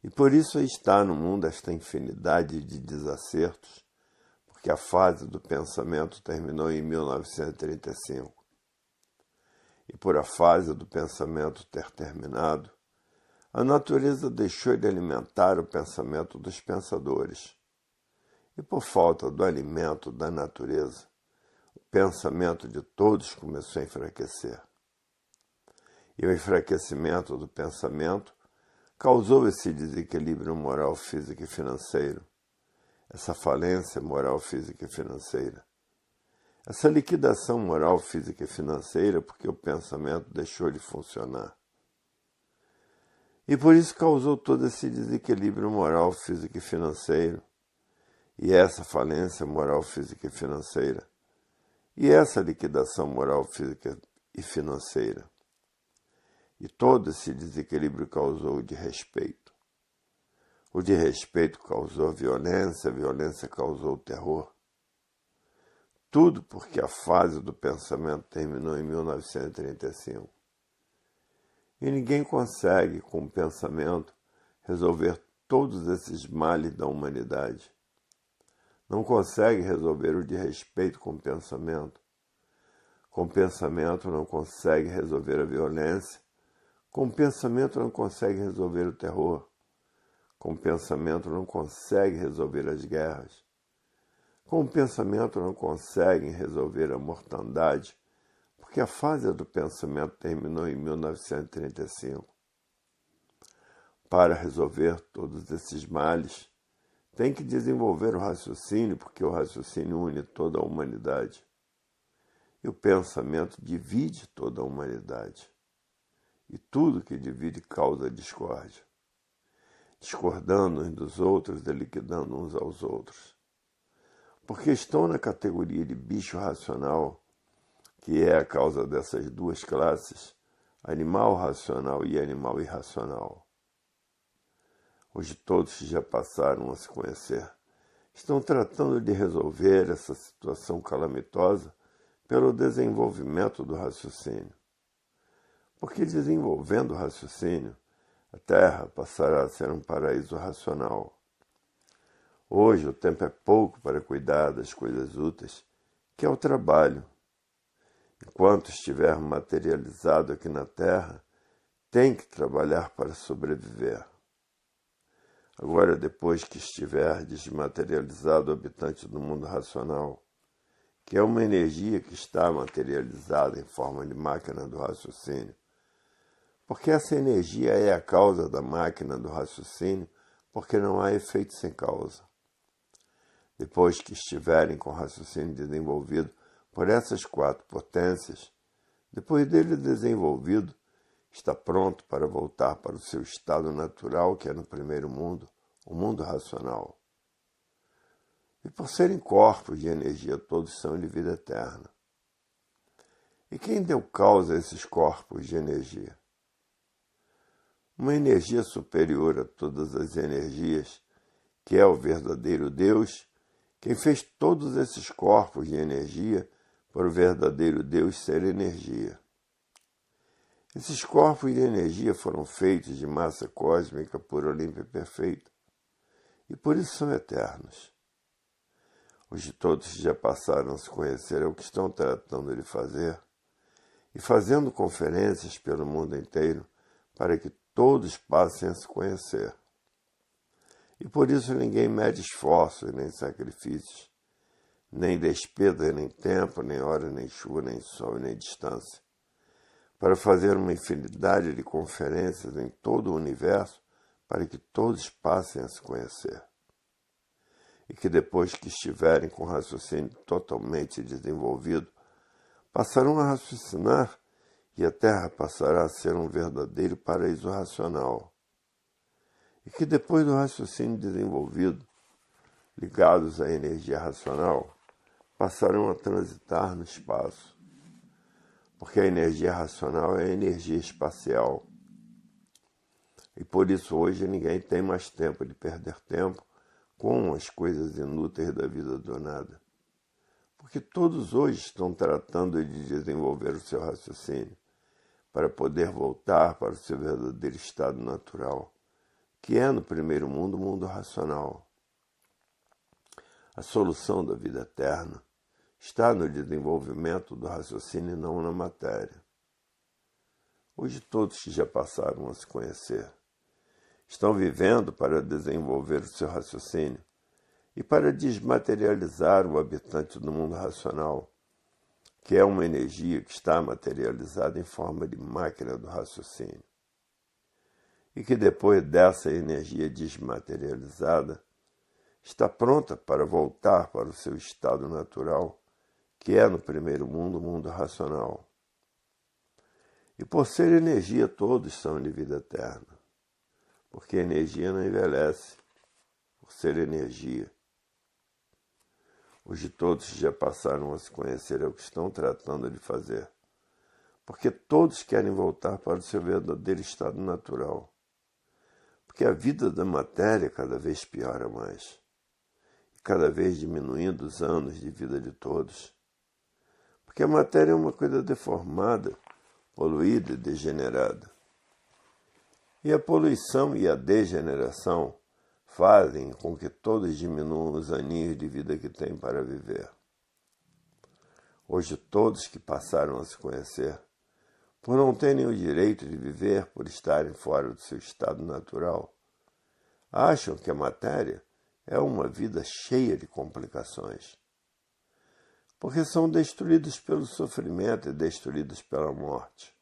E por isso aí está no mundo esta infinidade de desacertos, porque a fase do pensamento terminou em 1935. E por a fase do pensamento ter terminado, a natureza deixou de alimentar o pensamento dos pensadores. E por falta do alimento da natureza, o pensamento de todos começou a enfraquecer. E o enfraquecimento do pensamento causou esse desequilíbrio moral, físico e financeiro, essa falência moral, física e financeira, essa liquidação moral, física e financeira porque o pensamento deixou de funcionar. E por isso causou todo esse desequilíbrio moral, físico e financeiro, e essa falência moral, física e financeira, e essa liquidação moral, física e financeira. E todo esse desequilíbrio causou o desrespeito. O desrespeito causou a violência causou o terror. Tudo porque a fase do pensamento terminou em 1935. E ninguém consegue, com o pensamento, resolver todos esses males da humanidade. Não consegue resolver o desrespeito com o pensamento. Com o pensamento não consegue resolver a violência. Com o pensamento não consegue resolver o terror. Com o pensamento não consegue resolver as guerras. Com o pensamento não conseguem resolver a mortandade, porque a fase do pensamento terminou em 1935. Para resolver todos esses males, tem que desenvolver o raciocínio, porque o raciocínio une toda a humanidade. E o pensamento divide toda a humanidade. E tudo que divide causa discórdia. Discordando uns dos outros e liquidando uns aos outros. Porque estão na categoria de bicho racional, que é a causa dessas duas classes, animal racional e animal irracional. Hoje todos que já passaram a se conhecer estão tratando de resolver essa situação calamitosa pelo desenvolvimento do raciocínio. Porque desenvolvendo o raciocínio, a Terra passará a ser um paraíso racional. Hoje o tempo é pouco para cuidar das coisas úteis, que é o trabalho. Enquanto estiver materializado aqui na Terra, tem que trabalhar para sobreviver. Agora, depois que estiver desmaterializado o habitante do mundo racional, que é uma energia que está materializada em forma de máquina do raciocínio, porque essa energia é a causa da máquina do raciocínio, porque não há efeito sem causa. Depois que estiverem com o raciocínio desenvolvido por essas quatro potências, depois dele desenvolvido, está pronto para voltar para o seu estado natural, que é no primeiro mundo, o mundo racional. E por serem corpos de energia, todos são de vida eterna. E quem deu causa a esses corpos de energia? Uma energia superior a todas as energias, que é o verdadeiro Deus, quem fez todos esses corpos de energia para o verdadeiro Deus ser energia. Esses corpos de energia foram feitos de massa cósmica pura, limpa e perfeita, e por isso são eternos. Hoje todos que já passaram a se conhecer é o que estão tratando de fazer, e fazendo conferências pelo mundo inteiro para que todos passem a se conhecer. E por isso ninguém mede esforços, nem sacrifícios, nem despesa, nem tempo, nem hora, nem chuva, nem sol, nem distância, para fazer uma infinidade de conferências em todo o universo para que todos passem a se conhecer. E que depois que estiverem com o raciocínio totalmente desenvolvido, passarão a raciocinar e a Terra passará a ser um verdadeiro paraíso racional. E que depois do raciocínio desenvolvido, ligados à energia racional, passarão a transitar no espaço. Porque a energia racional é a energia espacial. E por isso hoje ninguém tem mais tempo de perder tempo com as coisas inúteis da vida do nada. Porque todos hoje estão tratando de desenvolver o seu raciocínio, para poder voltar para o seu verdadeiro estado natural, que é no primeiro mundo o mundo racional. A solução da vida eterna está no desenvolvimento do raciocínio e não na matéria. Hoje todos que já passaram a se conhecer estão vivendo para desenvolver o seu raciocínio e para desmaterializar o habitante do mundo racional, que é uma energia que está materializada em forma de máquina do raciocínio. E que depois dessa energia desmaterializada, está pronta para voltar para o seu estado natural, que é no primeiro mundo o mundo racional. E por ser energia, todos são de vida eterna, porque a energia não envelhece, por ser energia. Hoje todos já passaram a se conhecer, é o que estão tratando de fazer, porque todos querem voltar para o seu verdadeiro estado natural, porque a vida da matéria cada vez piora mais, e cada vez diminuindo os anos de vida de todos, porque a matéria é uma coisa deformada, poluída e degenerada. E a poluição e a degeneração fazem com que todos diminuam os aninhos de vida que têm para viver. Hoje todos que passaram a se conhecer, por não terem o direito de viver por estarem fora do seu estado natural, acham que a matéria é uma vida cheia de complicações, porque são destruídos pelo sofrimento e destruídos pela morte.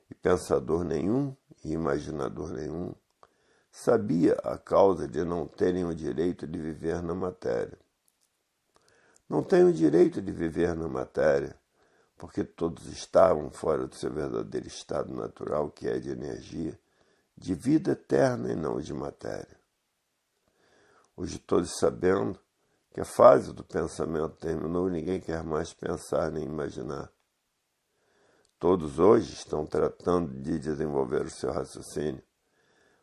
E pensador nenhum e imaginador nenhum sabia a causa de não terem o direito de viver na matéria. Não têm o direito de viver na matéria, porque todos estavam fora do seu verdadeiro estado natural, que é de energia, de vida eterna e não de matéria. Hoje todos sabendo que a fase do pensamento terminou, ninguém quer mais pensar nem imaginar. Todos hoje estão tratando de desenvolver o seu raciocínio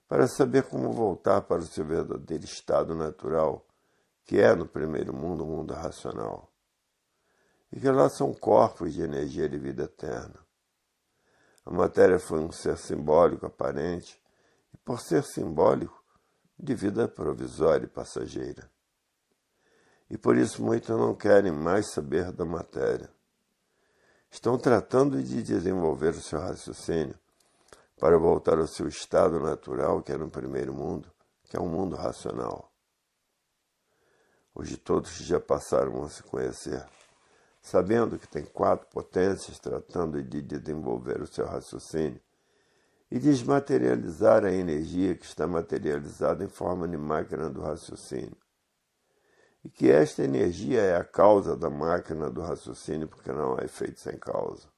para saber como voltar para o seu verdadeiro estado natural, que é no primeiro mundo o mundo racional, e que lá são corpos de energia de vida eterna. A matéria foi um ser simbólico aparente, e por ser simbólico, de vida provisória e passageira. E por isso muitos não querem mais saber da matéria. Estão tratando de desenvolver o seu raciocínio para voltar ao seu estado natural, que é no primeiro mundo, que é um mundo racional. Hoje todos já passaram a se conhecer, sabendo que tem 4 potências tratando de desenvolver o seu raciocínio e desmaterializar a energia que está materializada em forma de máquina do raciocínio. E que esta energia é a causa da máquina do raciocínio, porque não há efeito sem causa.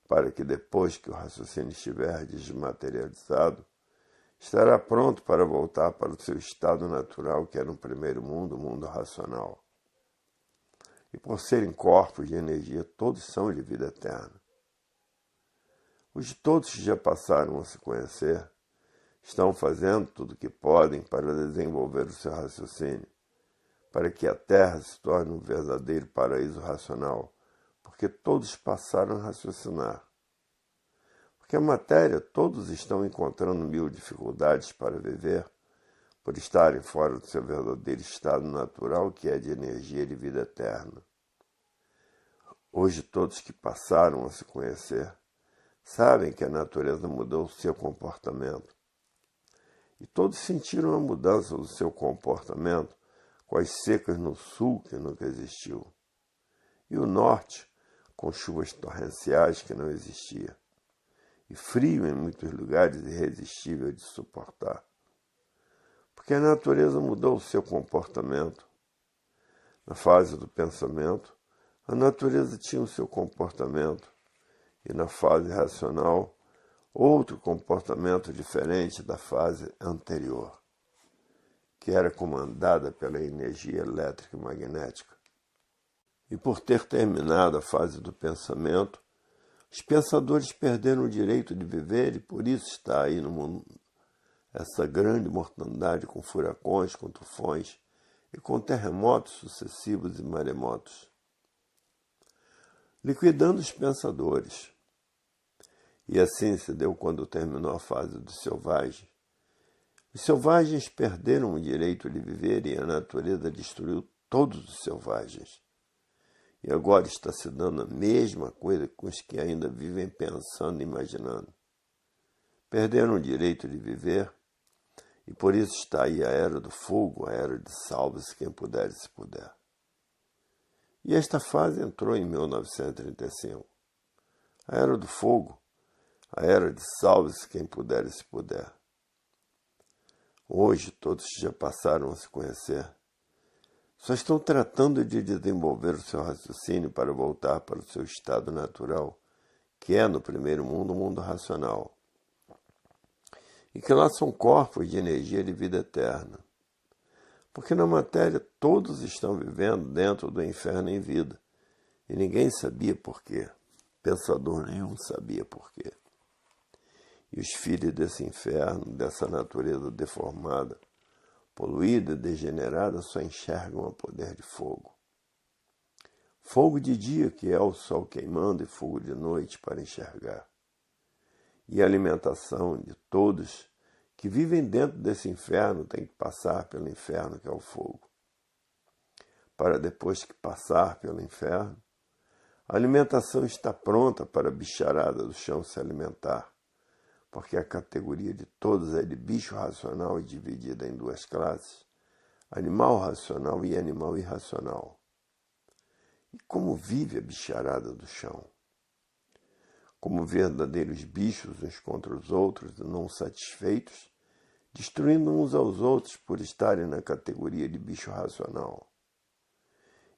Para que depois que o raciocínio estiver desmaterializado, estará pronto para voltar para o seu estado natural, que é no primeiro mundo, o mundo racional. E por serem corpos de energia, todos são de vida eterna. Hoje todos que já passaram a se conhecer, estão fazendo tudo o que podem para desenvolver o seu raciocínio, para que a Terra se torne um verdadeiro paraíso racional, porque todos passaram a raciocinar. Porque a matéria, todos estão encontrando 1000 dificuldades para viver, por estarem fora do seu verdadeiro estado natural, que é de energia de vida eterna. Hoje todos que passaram a se conhecer, sabem que a natureza mudou o seu comportamento. E todos sentiram a mudança do seu comportamento com as secas no sul, que nunca existiu, e o norte, com chuvas torrenciais que não existia, e frio em muitos lugares irresistível de suportar. Porque a natureza mudou o seu comportamento. Na fase do pensamento, a natureza tinha o seu comportamento, e na fase racional, outro comportamento diferente da fase anterior, que era comandada pela energia elétrica e magnética. E por ter terminado a fase do pensamento, os pensadores perderam o direito de viver e por isso está aí no mundo essa grande mortandade com furacões, com tufões e com terremotos sucessivos e maremotos. Liquidando os pensadores, E assim se deu quando terminou a fase dos selvagens. Os selvagens perderam o direito de viver e a natureza destruiu todos os selvagens. E agora está se dando a mesma coisa com os que ainda vivem pensando e imaginando. Perderam o direito de viver, e por isso está aí a era do fogo, a era de salve-se quem puder e se puder. E esta fase entrou em 1935. A era do fogo, a era de salve-se quem puder e se puder. Hoje todos já passaram a se conhecer. Só estão tratando de desenvolver o seu raciocínio para voltar para o seu estado natural, que é, no primeiro mundo, o mundo racional. E que lá são corpos de energia de vida eterna. Porque na matéria todos estão vivendo dentro do inferno em vida. E ninguém sabia por quê. Pensador nenhum sabia por quê. E os filhos desse inferno, dessa natureza deformada, poluída e degenerada, só enxergam a poder de fogo. Fogo de dia, que é o sol queimando, e fogo de noite para enxergar. E a alimentação de todos que vivem dentro desse inferno tem que passar pelo inferno, que é o fogo. Para depois que passar pelo inferno, a alimentação está pronta para a bicharada do chão se alimentar, porque a categoria de todos é de bicho racional e dividida em duas classes, animal racional e animal irracional. E como vive a bicharada do chão? Como verdadeiros bichos uns contra os outros, não satisfeitos, destruindo uns aos outros por estarem na categoria de bicho racional.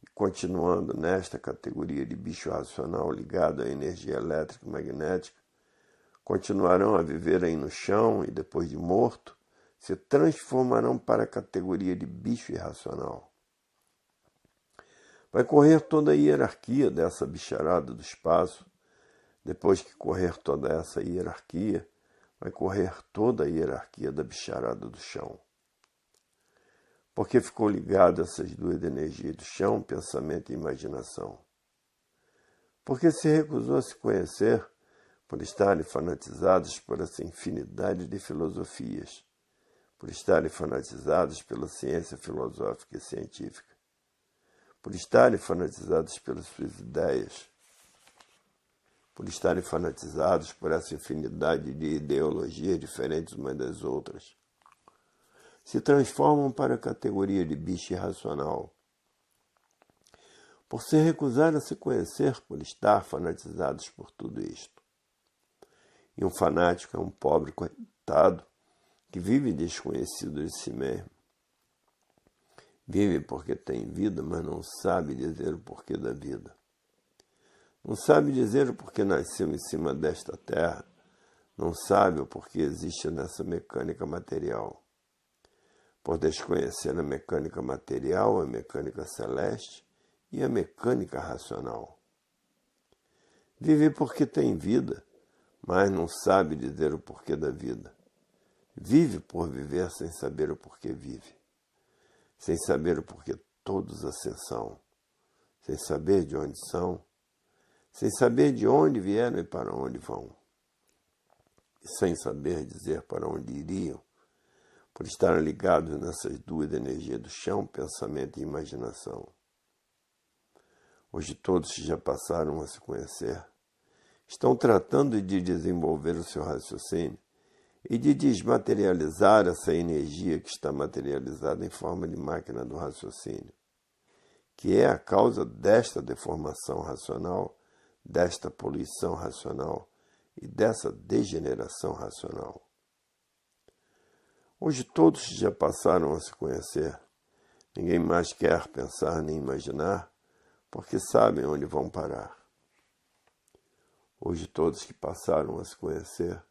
E continuando nesta categoria de bicho racional ligado à energia elétrica e magnética, continuarão a viver aí no chão e, depois de morto, se transformarão para a categoria de bicho irracional. Vai correr toda a hierarquia dessa bicharada do espaço. Depois que correr toda essa hierarquia, vai correr toda a hierarquia da bicharada do chão. Porque ficou ligado a essas duas energias do chão, pensamento e imaginação. Porque se recusou a se conhecer, por estarem fanatizados por essa infinidade de filosofias, por estarem fanatizados pela ciência filosófica e científica, por estarem fanatizados pelas suas ideias, por estarem fanatizados por essa infinidade de ideologias diferentes umas das outras, se transformam para a categoria de bicho irracional. Por se recusar a se conhecer, por estar fanatizados por tudo isto. E um fanático é um pobre coitado que vive desconhecido de si mesmo. Vive porque tem vida, mas não sabe dizer o porquê da vida. Não sabe dizer o porquê nasceu em cima desta terra. Não sabe o porquê existe nessa mecânica material. Por desconhecer a mecânica material, a mecânica celeste e a mecânica racional. Vive porque tem vida, mas não sabe dizer o porquê da vida. Vive por viver sem saber o porquê vive. Sem saber o porquê todos assim são. Sem saber de onde são. Sem saber de onde vieram e para onde vão. E sem saber dizer para onde iriam, por estarem ligados nessas duas energias do chão, pensamento e imaginação. Hoje todos que já passaram a se conhecer, estão tratando de desenvolver o seu raciocínio e de desmaterializar essa energia que está materializada em forma de máquina do raciocínio, que é a causa desta deformação racional, desta poluição racional e dessa degeneração racional. Hoje todos já passaram a se conhecer. Ninguém mais quer pensar nem imaginar, porque sabem onde vão parar. Hoje todos que passaram a se conhecer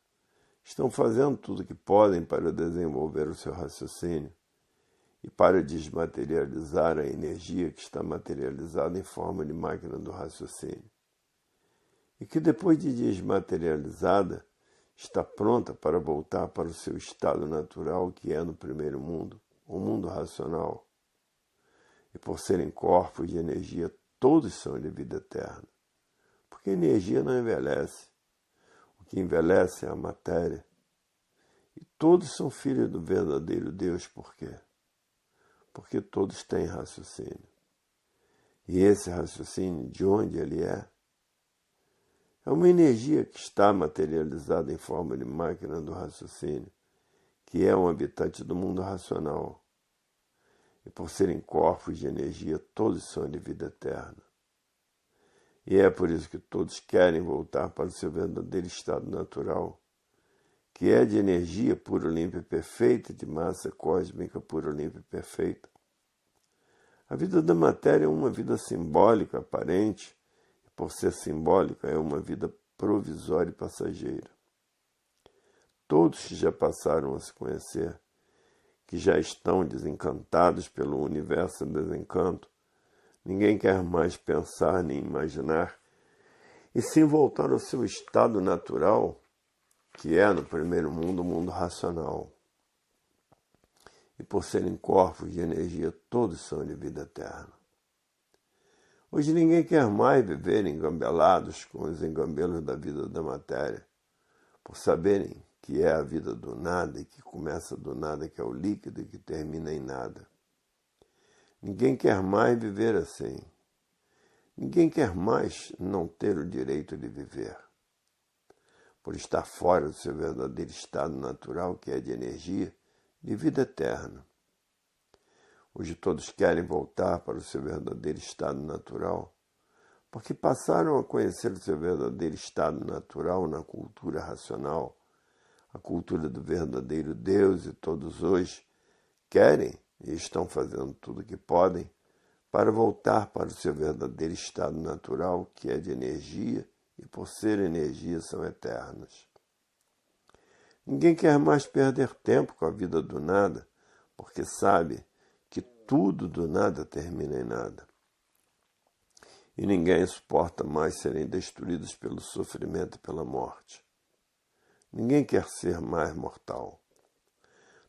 estão fazendo tudo o que podem para desenvolver o seu raciocínio e para desmaterializar a energia que está materializada em forma de máquina do raciocínio. E que depois de desmaterializada, está pronta para voltar para o seu estado natural, que é no primeiro mundo, o mundo racional. E por serem corpos de energia, todos são de vida eterna. Porque a energia não envelhece. O que envelhecem a matéria. E todos são filhos do verdadeiro Deus. Por quê? Porque todos têm raciocínio. E esse raciocínio, de onde ele é uma energia que está materializada em forma de máquina do raciocínio, que é um habitante do mundo racional. E por serem corpos de energia, todos são de vida eterna. E é por isso que todos querem voltar para o seu verdadeiro estado natural, que é de energia pura, limpa e perfeita, de massa cósmica pura, limpa e perfeita. A vida da matéria é uma vida simbólica, aparente, e por ser simbólica, é uma vida provisória e passageira. Todos que já passaram a se conhecer, que já estão desencantados pelo universo em desencanto, ninguém quer mais pensar nem imaginar, e sim voltar ao seu estado natural, que é, no primeiro mundo, o mundo racional. E por serem corpos de energia, todos são de vida eterna. Hoje ninguém quer mais viver engambelados com os engambelos da vida da matéria, por saberem que é a vida do nada e que começa do nada, que é o líquido e que termina em nada. Ninguém quer mais viver assim. Ninguém quer mais não ter o direito de viver, por estar fora do seu verdadeiro estado natural, que é de energia, de vida eterna. Hoje todos querem voltar para o seu verdadeiro estado natural, porque passaram a conhecer o seu verdadeiro estado natural na cultura racional, a cultura do verdadeiro Deus, e todos hoje querem e estão fazendo tudo o que podem para voltar para o seu verdadeiro estado natural, que é de energia, e por ser energia são eternos. Ninguém quer mais perder tempo com a vida do nada, porque sabe que tudo do nada termina em nada. E ninguém suporta mais serem destruídos pelo sofrimento e pela morte. Ninguém quer ser mais mortal.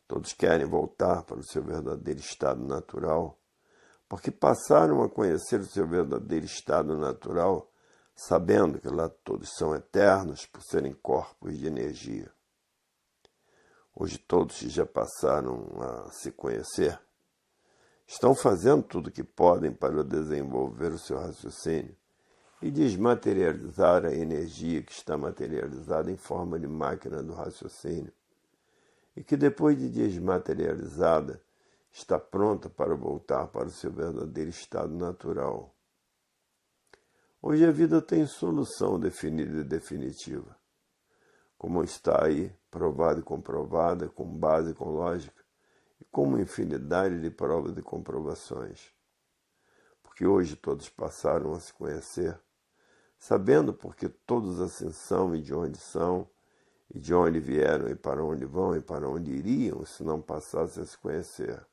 Todos querem voltar para o seu verdadeiro estado natural, porque passaram a conhecer o seu verdadeiro estado natural, sabendo que lá todos são eternos por serem corpos de energia. Hoje todos que já passaram a se conhecer estão fazendo tudo o que podem para desenvolver o seu raciocínio e desmaterializar a energia que está materializada em forma de máquina do raciocínio, e que depois de desmaterializada está pronta para voltar para o seu verdadeiro estado natural. Hoje a vida tem solução definida e definitiva, como está aí, provada e comprovada, com base e com lógica, e com uma infinidade de provas e comprovações. Porque hoje todos passaram a se conhecer, sabendo porque todos assim são e de onde vieram e para onde vão e para onde iriam se não passassem a se conhecer.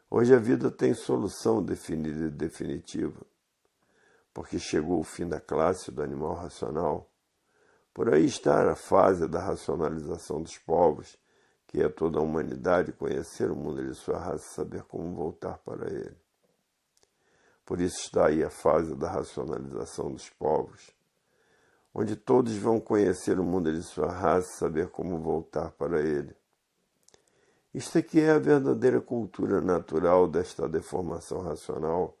Hoje a vida tem solução definida e definitiva, porque chegou o fim da classe do animal racional. Por aí está a fase da racionalização dos povos, que é toda a humanidade conhecer o mundo de sua raça e saber como voltar para ele. Por isso está aí a fase da racionalização dos povos, onde todos vão conhecer o mundo de sua raça e saber como voltar para ele. Isto aqui é a verdadeira cultura natural desta deformação racional,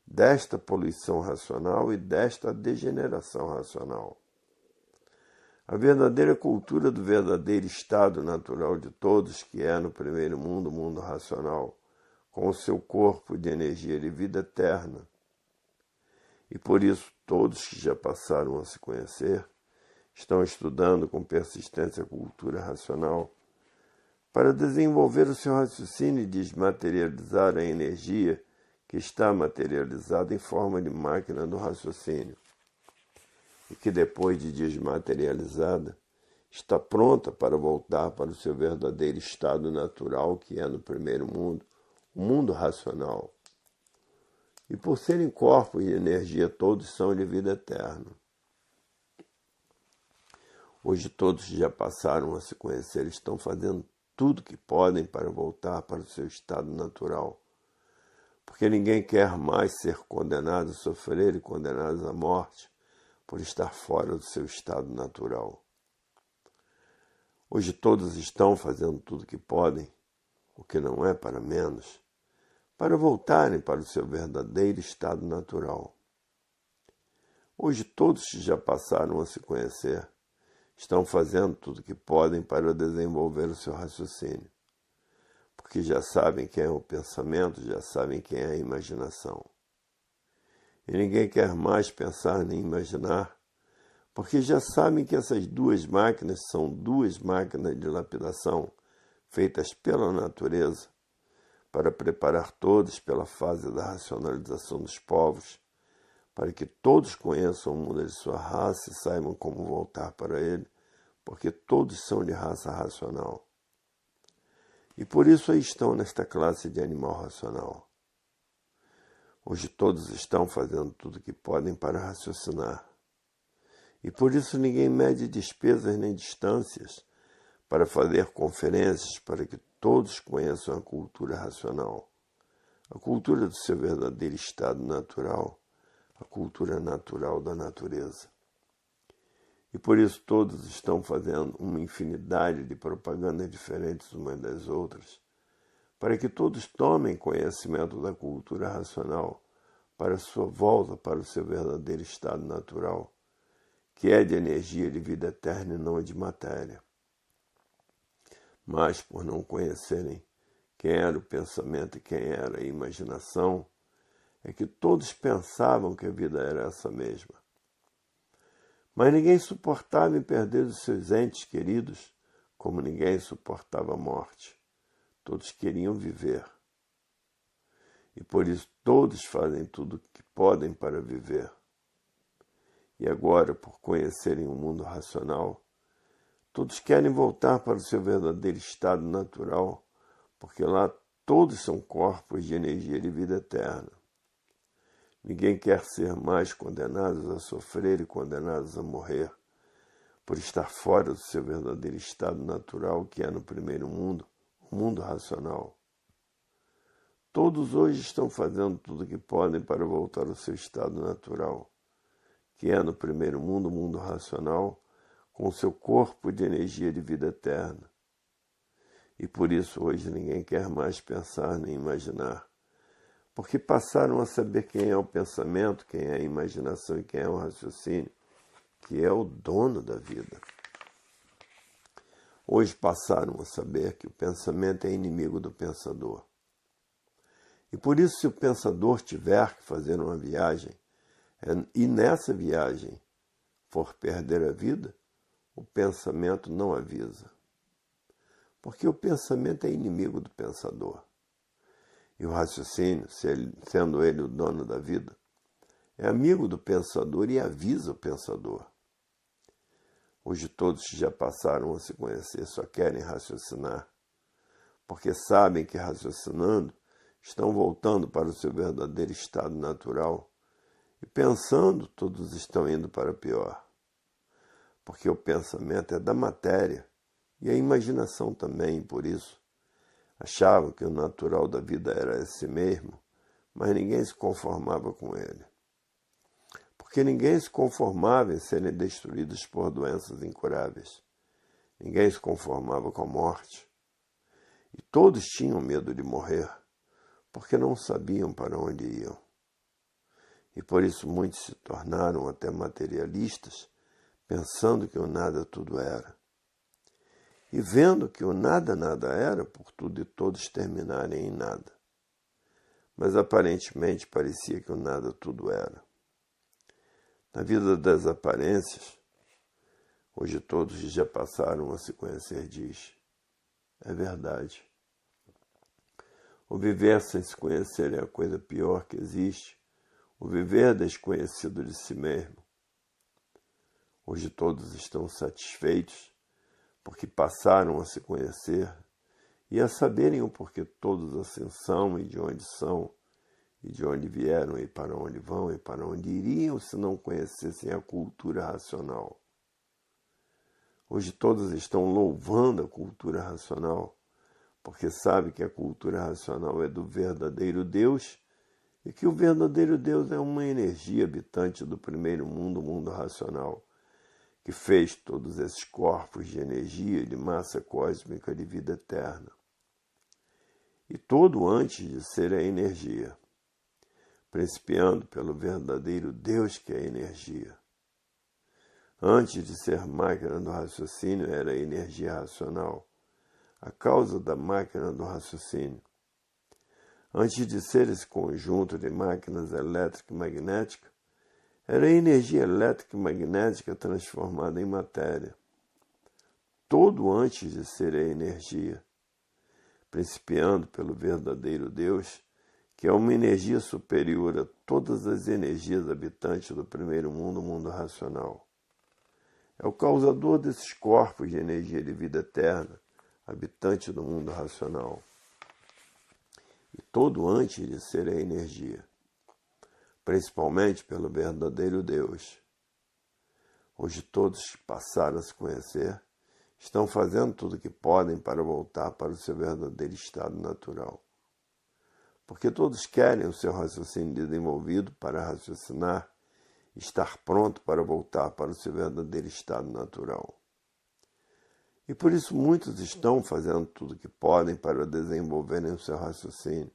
desta poluição racional e desta degeneração racional. A verdadeira cultura do verdadeiro estado natural de todos, que é no primeiro mundo, o mundo racional, com o seu corpo de energia de vida eterna. E por isso todos que já passaram a se conhecer estão estudando com persistência a cultura racional para desenvolver o seu raciocínio e desmaterializar a energia que está materializada em forma de máquina do raciocínio, e que depois de desmaterializada está pronta para voltar para o seu verdadeiro estado natural, que é no primeiro mundo, o mundo racional. E por serem corpos de energia, todos são de vida eterna. Hoje todos que já passaram a se conhecer estão fazendo tudo que podem para voltar para o seu estado natural, porque ninguém quer mais ser condenado a sofrer e condenados à morte, por estar fora do seu estado natural. Hoje todos estão fazendo tudo o que podem, o que não é para menos, para voltarem para o seu verdadeiro estado natural. Hoje todos que já passaram a se conhecer estão fazendo tudo o que podem para desenvolver o seu raciocínio, porque já sabem quem é o pensamento, já sabem quem é a imaginação. E ninguém quer mais pensar nem imaginar, porque já sabem que essas duas máquinas são duas máquinas de lapidação feitas pela natureza para preparar todos pela fase da racionalização dos povos, para que todos conheçam o mundo de sua raça e saibam como voltar para ele, porque todos são de raça racional. E por isso aí estão nesta classe de animal racional. Hoje todos estão fazendo tudo o que podem para raciocinar. E por isso ninguém mede despesas nem distâncias para fazer conferências para que todos conheçam a cultura racional, a cultura do seu verdadeiro estado natural, a cultura natural da natureza. E por isso todos estão fazendo uma infinidade de propagandas diferentes umas das outras, para que todos tomem conhecimento da cultura racional para sua volta para o seu verdadeiro estado natural, que é de energia de vida eterna e não de matéria. Mas, por não conhecerem quem era o pensamento e quem era a imaginação, é que todos pensavam que a vida era essa mesma. Mas ninguém suportava em perder os seus entes queridos, como ninguém suportava a morte. Todos queriam viver. E por isso todos fazem tudo o que podem para viver. E agora, por conhecerem o mundo racional, todos querem voltar para o seu verdadeiro estado natural, porque lá todos são corpos de energia de vida eterna. Ninguém quer ser mais condenados a sofrer e condenados a morrer, por estar fora do seu verdadeiro estado natural, que é no primeiro mundo, o mundo racional. Todos hoje estão fazendo tudo o que podem para voltar ao seu estado natural, que é no primeiro mundo, o mundo racional, com o seu corpo de energia de vida eterna. E por isso hoje ninguém quer mais pensar nem imaginar, porque passaram a saber quem é o pensamento, quem é a imaginação e quem é o raciocínio, que é o dono da vida. Hoje passaram a saber que o pensamento é inimigo do pensador. E por isso, se o pensador tiver que fazer uma viagem, e nessa viagem for perder a vida, o pensamento não avisa. Porque o pensamento é inimigo do pensador. E o raciocínio, sendo ele o dono da vida, é amigo do pensador e avisa o pensador. Hoje todos que já passaram a se conhecer só querem raciocinar, porque sabem que raciocinando estão voltando para o seu verdadeiro estado natural, e pensando todos estão indo para pior. Porque o pensamento é da matéria, e a imaginação também, por isso. Achavam que o natural da vida era esse mesmo, mas ninguém se conformava com ele. Porque ninguém se conformava em serem destruídos por doenças incuráveis. Ninguém se conformava com a morte. E todos tinham medo de morrer, porque não sabiam para onde iam. E por isso muitos se tornaram até materialistas, pensando que o nada tudo era. E vendo que o nada nada era, por tudo e todos terminarem em nada. Mas aparentemente parecia que o nada tudo era. Na vida das aparências, hoje todos já passaram a se conhecer, diz, é verdade. O viver sem se conhecer é a coisa pior que existe, o viver desconhecido de si mesmo. Hoje todos estão satisfeitos, porque passaram a se conhecer e a saberem o porquê todos assim são e de onde vieram e para onde vão e para onde iriam se não conhecessem a cultura racional. Hoje todos estão louvando a cultura racional, porque sabem que a cultura racional é do verdadeiro Deus e que o verdadeiro Deus é uma energia habitante do primeiro mundo, o mundo racional, que fez todos esses corpos de energia, de massa cósmica, de vida eterna. E todo antes de ser a energia, principiando pelo verdadeiro Deus que é a energia. Antes de ser máquina do raciocínio, era a energia racional, a causa da máquina do raciocínio. Antes de ser esse conjunto de máquinas elétrica e magnética, era a energia elétrica e magnética transformada em matéria. Todo antes de ser a energia, principiando pelo verdadeiro Deus, que é uma energia superior a todas as energias habitantes do primeiro mundo, o mundo racional. É o causador desses corpos de energia de vida eterna, habitante do mundo racional. E todo antes de ser a energia, principalmente pelo verdadeiro Deus. Hoje todos que passaram a se conhecer estão fazendo tudo o que podem para voltar para o seu verdadeiro estado natural. Porque todos querem o seu raciocínio desenvolvido para raciocinar e estar pronto para voltar para o seu verdadeiro estado natural. E por isso muitos estão fazendo tudo o que podem para desenvolverem o seu raciocínio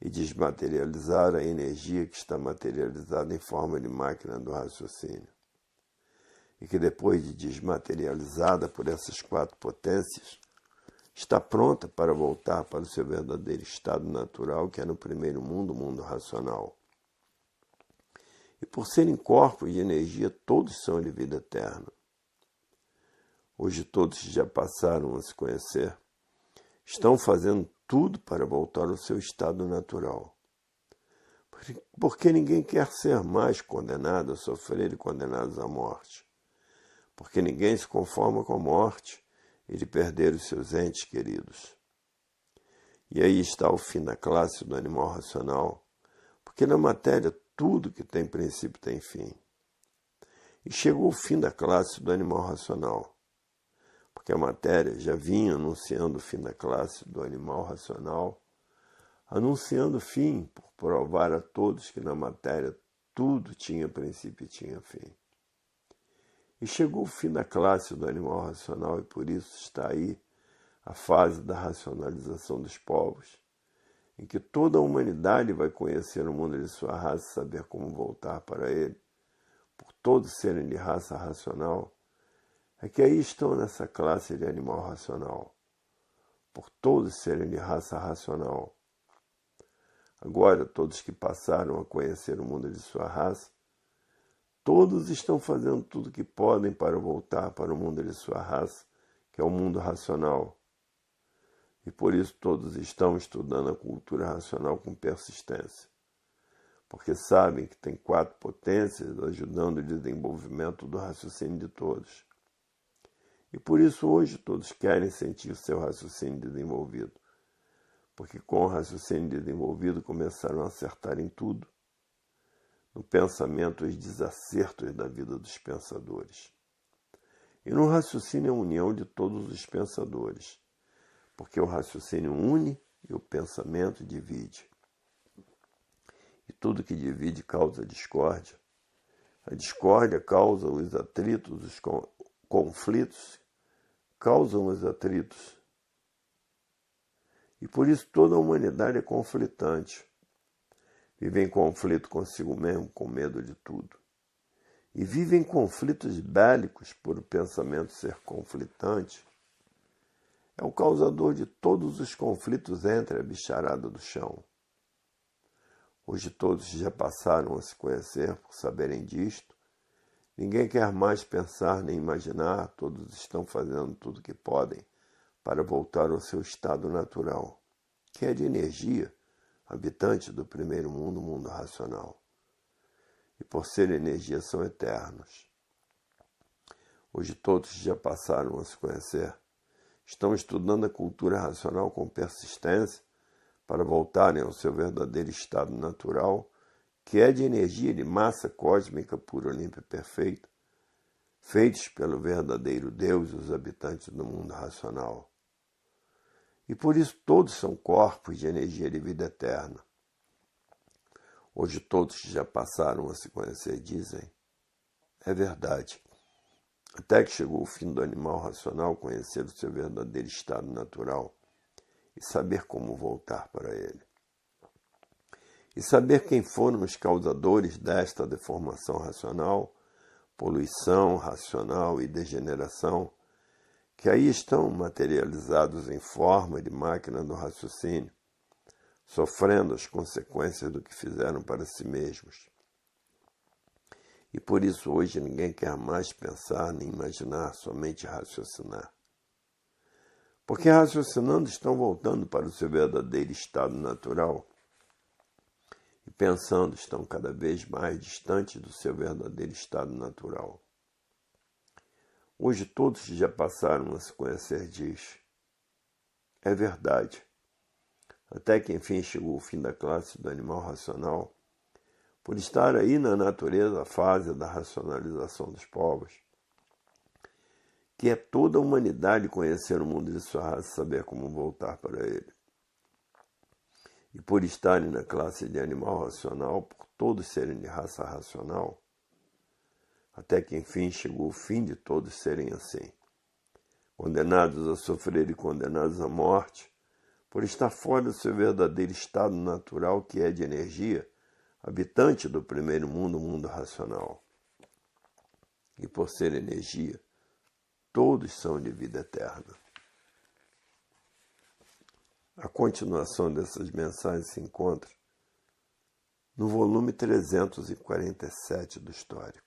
e desmaterializar a energia que está materializada em forma de máquina do raciocínio. E que depois de desmaterializada por essas 4 potências, está pronta para voltar para o seu verdadeiro estado natural, que é no primeiro mundo, o mundo racional. E por serem corpos de energia, todos são de vida eterna. Hoje todos já passaram a se conhecer, estão fazendo tudo para voltar ao seu estado natural. Porque ninguém quer ser mais condenado a sofrer e condenados à morte. Porque ninguém se conforma com a morte e de perder os seus entes queridos. E aí está o fim da classe do animal racional, porque na matéria tudo que tem princípio tem fim. E chegou o fim da classe do animal racional, porque a matéria já vinha anunciando o fim da classe do animal racional, anunciando o fim por provar a todos que na matéria tudo tinha princípio e tinha fim. E chegou o fim da classe do animal racional e por isso está aí a fase da racionalização dos povos, em que toda a humanidade vai conhecer o mundo de sua raça e saber como voltar para ele, por todos serem de raça racional, é que aí estão nessa classe de animal racional, por todos serem de raça racional. Agora, todos que passaram a conhecer o mundo de sua raça, todos estão fazendo tudo o que podem para voltar para o mundo de sua raça, que é o mundo racional. E por isso todos estão estudando a cultura racional com persistência. Porque sabem que tem 4 potências ajudando o desenvolvimento do raciocínio de todos. E por isso hoje todos querem sentir o seu raciocínio desenvolvido. Porque com o raciocínio desenvolvido começaram a acertar em tudo. No pensamento, os desacertos da vida dos pensadores. E no raciocínio, a união de todos os pensadores, porque o raciocínio une e o pensamento divide. E tudo que divide causa discórdia. A discórdia causa os atritos, os conflitos causam os atritos. E por isso toda a humanidade é conflitante. Vive em conflito consigo mesmo, com medo de tudo. E vive em conflitos bélicos por o pensamento ser conflitante. É o causador de todos os conflitos entre a bicharada do chão. Hoje todos já passaram a se conhecer por saberem disto. Ninguém quer mais pensar nem imaginar, todos estão fazendo tudo o que podem para voltar ao seu estado natural, que é de energia, habitante do primeiro mundo, o mundo racional. E por ser energia são eternos. Hoje todos já passaram a se conhecer, estão estudando a cultura racional com persistência para voltarem ao seu verdadeiro estado natural, que é de energia de massa cósmica pura, limpa e perfeita, feitos pelo verdadeiro Deus e os habitantes do mundo racional. E por isso todos são corpos de energia de vida eterna. Hoje todos que já passaram a se conhecer dizem: é verdade. Até que chegou o fim do animal racional conhecer o seu verdadeiro estado natural e saber como voltar para ele. E saber quem foram os causadores desta deformação racional, poluição racional e degeneração, que aí estão materializados em forma de máquina do raciocínio, sofrendo as consequências do que fizeram para si mesmos. E por isso hoje ninguém quer mais pensar nem imaginar, somente raciocinar. Porque raciocinando estão voltando para o seu verdadeiro estado natural e pensando estão cada vez mais distantes do seu verdadeiro estado natural. Hoje todos que já passaram a se conhecer diz: é verdade. Até que enfim chegou o fim da classe do animal racional, por estar aí na natureza a fase da racionalização dos povos, que é toda a humanidade conhecer o mundo de sua raça e saber como voltar para ele. E por estarem na classe de animal racional, por todos serem de raça racional, até que enfim chegou o fim de todos serem assim, condenados a sofrer e condenados à morte, por estar fora do seu verdadeiro estado natural, que é de energia, habitante do primeiro mundo, o mundo racional. E por ser energia, todos são de vida eterna. A continuação dessas mensagens se encontra no volume 347 do Histórico.